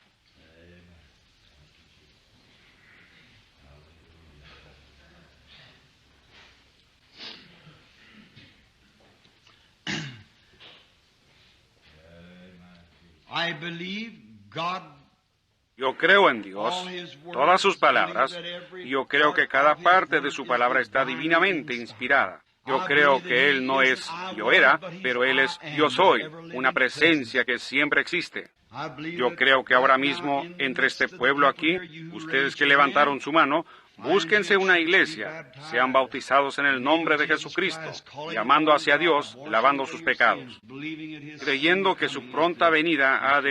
Yo creo en Dios, todas sus palabras, y yo creo que cada parte de su palabra está divinamente inspirada. Yo creo que Él no es yo era, pero Él es yo soy, una presencia que siempre existe. Yo creo que ahora mismo, entre este pueblo aquí, ustedes que levantaron su mano, búsquense una iglesia, sean bautizados en el nombre de Jesucristo, llamando hacia Dios, lavando sus pecados, creyendo que su pronta venida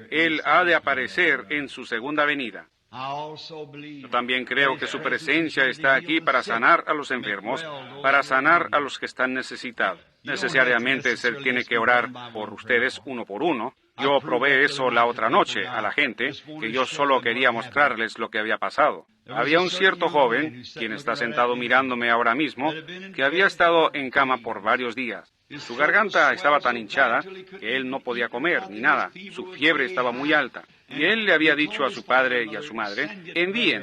Él ha de aparecer en su segunda venida. Yo también creo que su presencia está aquí para sanar a los enfermos, para sanar a los que están necesitados. Necesariamente se tiene que orar por ustedes uno por uno. Yo probé eso la otra noche a la gente, que yo solo quería mostrarles lo que había pasado. Había un cierto joven, quien está sentado mirándome ahora mismo, que había estado en cama por varios días. Su garganta estaba tan hinchada que él no podía comer ni nada. Su fiebre estaba muy alta. Y él le había dicho a su padre y a su madre,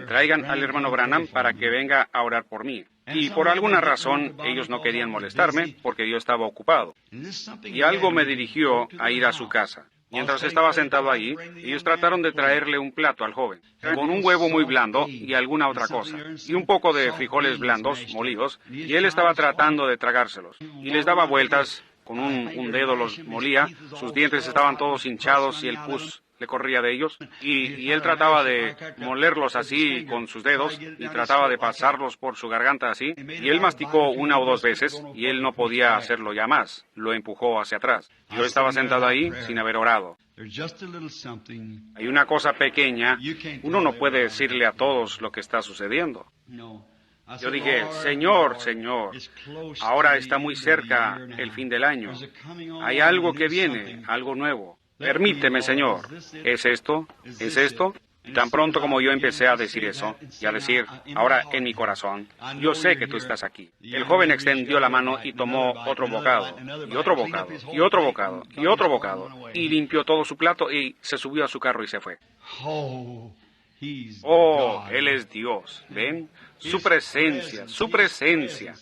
traigan al hermano Branham para que venga a orar por mí. Y por alguna razón ellos no querían molestarme porque yo estaba ocupado. Y algo me dirigió a ir a su casa. Mientras estaba sentado allí, ellos trataron de traerle un plato al joven, con un huevo muy blando y alguna otra cosa, y un poco de frijoles blandos, molidos, y él estaba tratando de tragárselos. Y les daba vueltas, con un dedo los molía, sus dientes estaban todos hinchados y el pus le corría de ellos, y él trataba de molerlos así con sus dedos, y trataba de pasarlos por su garganta así, y él masticó una o dos veces, y él no podía hacerlo ya más, lo empujó hacia atrás. Yo estaba sentado ahí sin haber orado. Hay una cosa pequeña, uno no puede decirle a todos lo que está sucediendo. Yo dije, Señor, Señor, ahora está muy cerca el fin del año. Hay algo que viene, algo nuevo. Permíteme, Señor. ¿Es esto? ¿Es esto? Tan pronto como yo empecé a decir eso, y a decir, ahora en mi corazón, yo sé que tú estás aquí. El joven extendió la mano y tomó otro bocado, y otro bocado, y otro bocado, y otro bocado, y limpió todo su plato y se subió a su carro y se fue. Oh, Él es Dios, ¿ven? Su presencia, su presencia.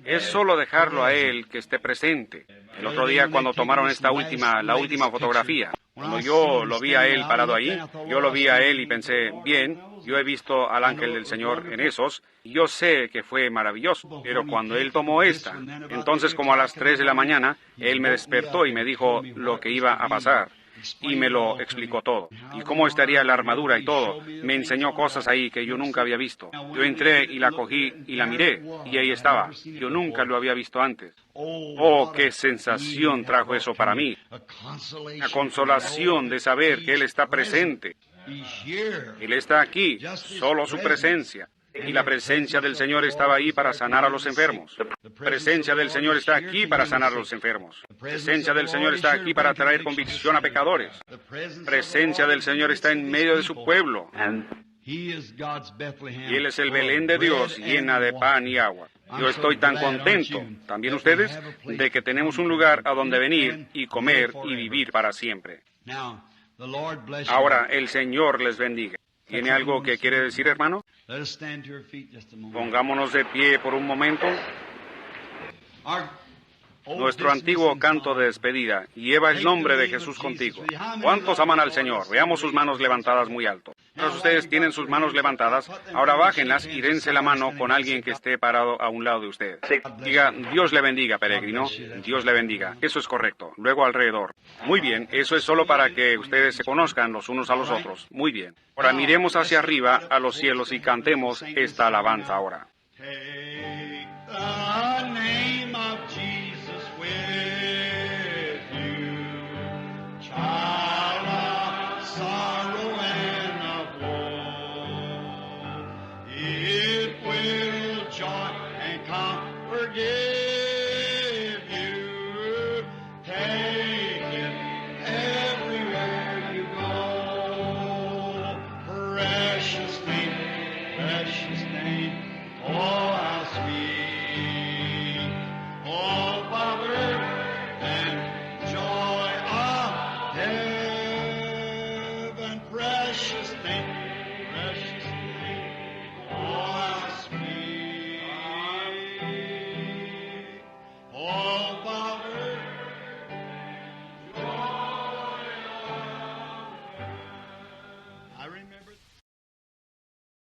Es solo dejarlo a Él que esté presente. El otro día cuando tomaron la última fotografía, cuando yo lo vi a Él parado ahí, yo lo vi a Él y pensé, bien, yo he visto al ángel del Señor en esos, y yo sé que fue maravilloso. Pero cuando Él tomó esta, entonces como a las 3 de la mañana, Él me despertó y me dijo lo que iba a pasar. Y me lo explicó todo. Y cómo estaría la armadura y todo. Me enseñó cosas ahí que yo nunca había visto. Yo entré y la cogí y la miré. Y ahí estaba. Yo nunca lo había visto antes. Oh, qué sensación trajo eso para mí. La consolación de saber que Él está presente. Él está aquí, solo su presencia. Y la presencia del Señor estaba ahí para sanar a los enfermos. La presencia del Señor está aquí para sanar a los enfermos. La presencia del Señor está aquí para traer convicción a pecadores. La presencia del Señor está en medio de su pueblo. Y Él es el Belén de Dios, llena de pan y agua. Yo estoy tan contento, también ustedes, de que tenemos un lugar a donde venir y comer y vivir para siempre. Ahora, el Señor les bendiga. ¿Tiene algo que quiere decir, hermano? Pongámonos de pie por un momento. Nuestro antiguo canto de despedida, lleva el nombre de Jesús contigo. ¿Cuántos aman al Señor? Veamos sus manos levantadas muy alto. Mientras ustedes tienen sus manos levantadas, ahora bájenlas y dense la mano con alguien que esté parado a un lado de ustedes. Diga, Dios le bendiga, peregrino. Dios le bendiga. Eso es correcto. Luego alrededor. Muy bien, eso es solo para que ustedes se conozcan los unos a los otros. Muy bien. Ahora miremos hacia arriba a los cielos y cantemos esta alabanza ahora. Oh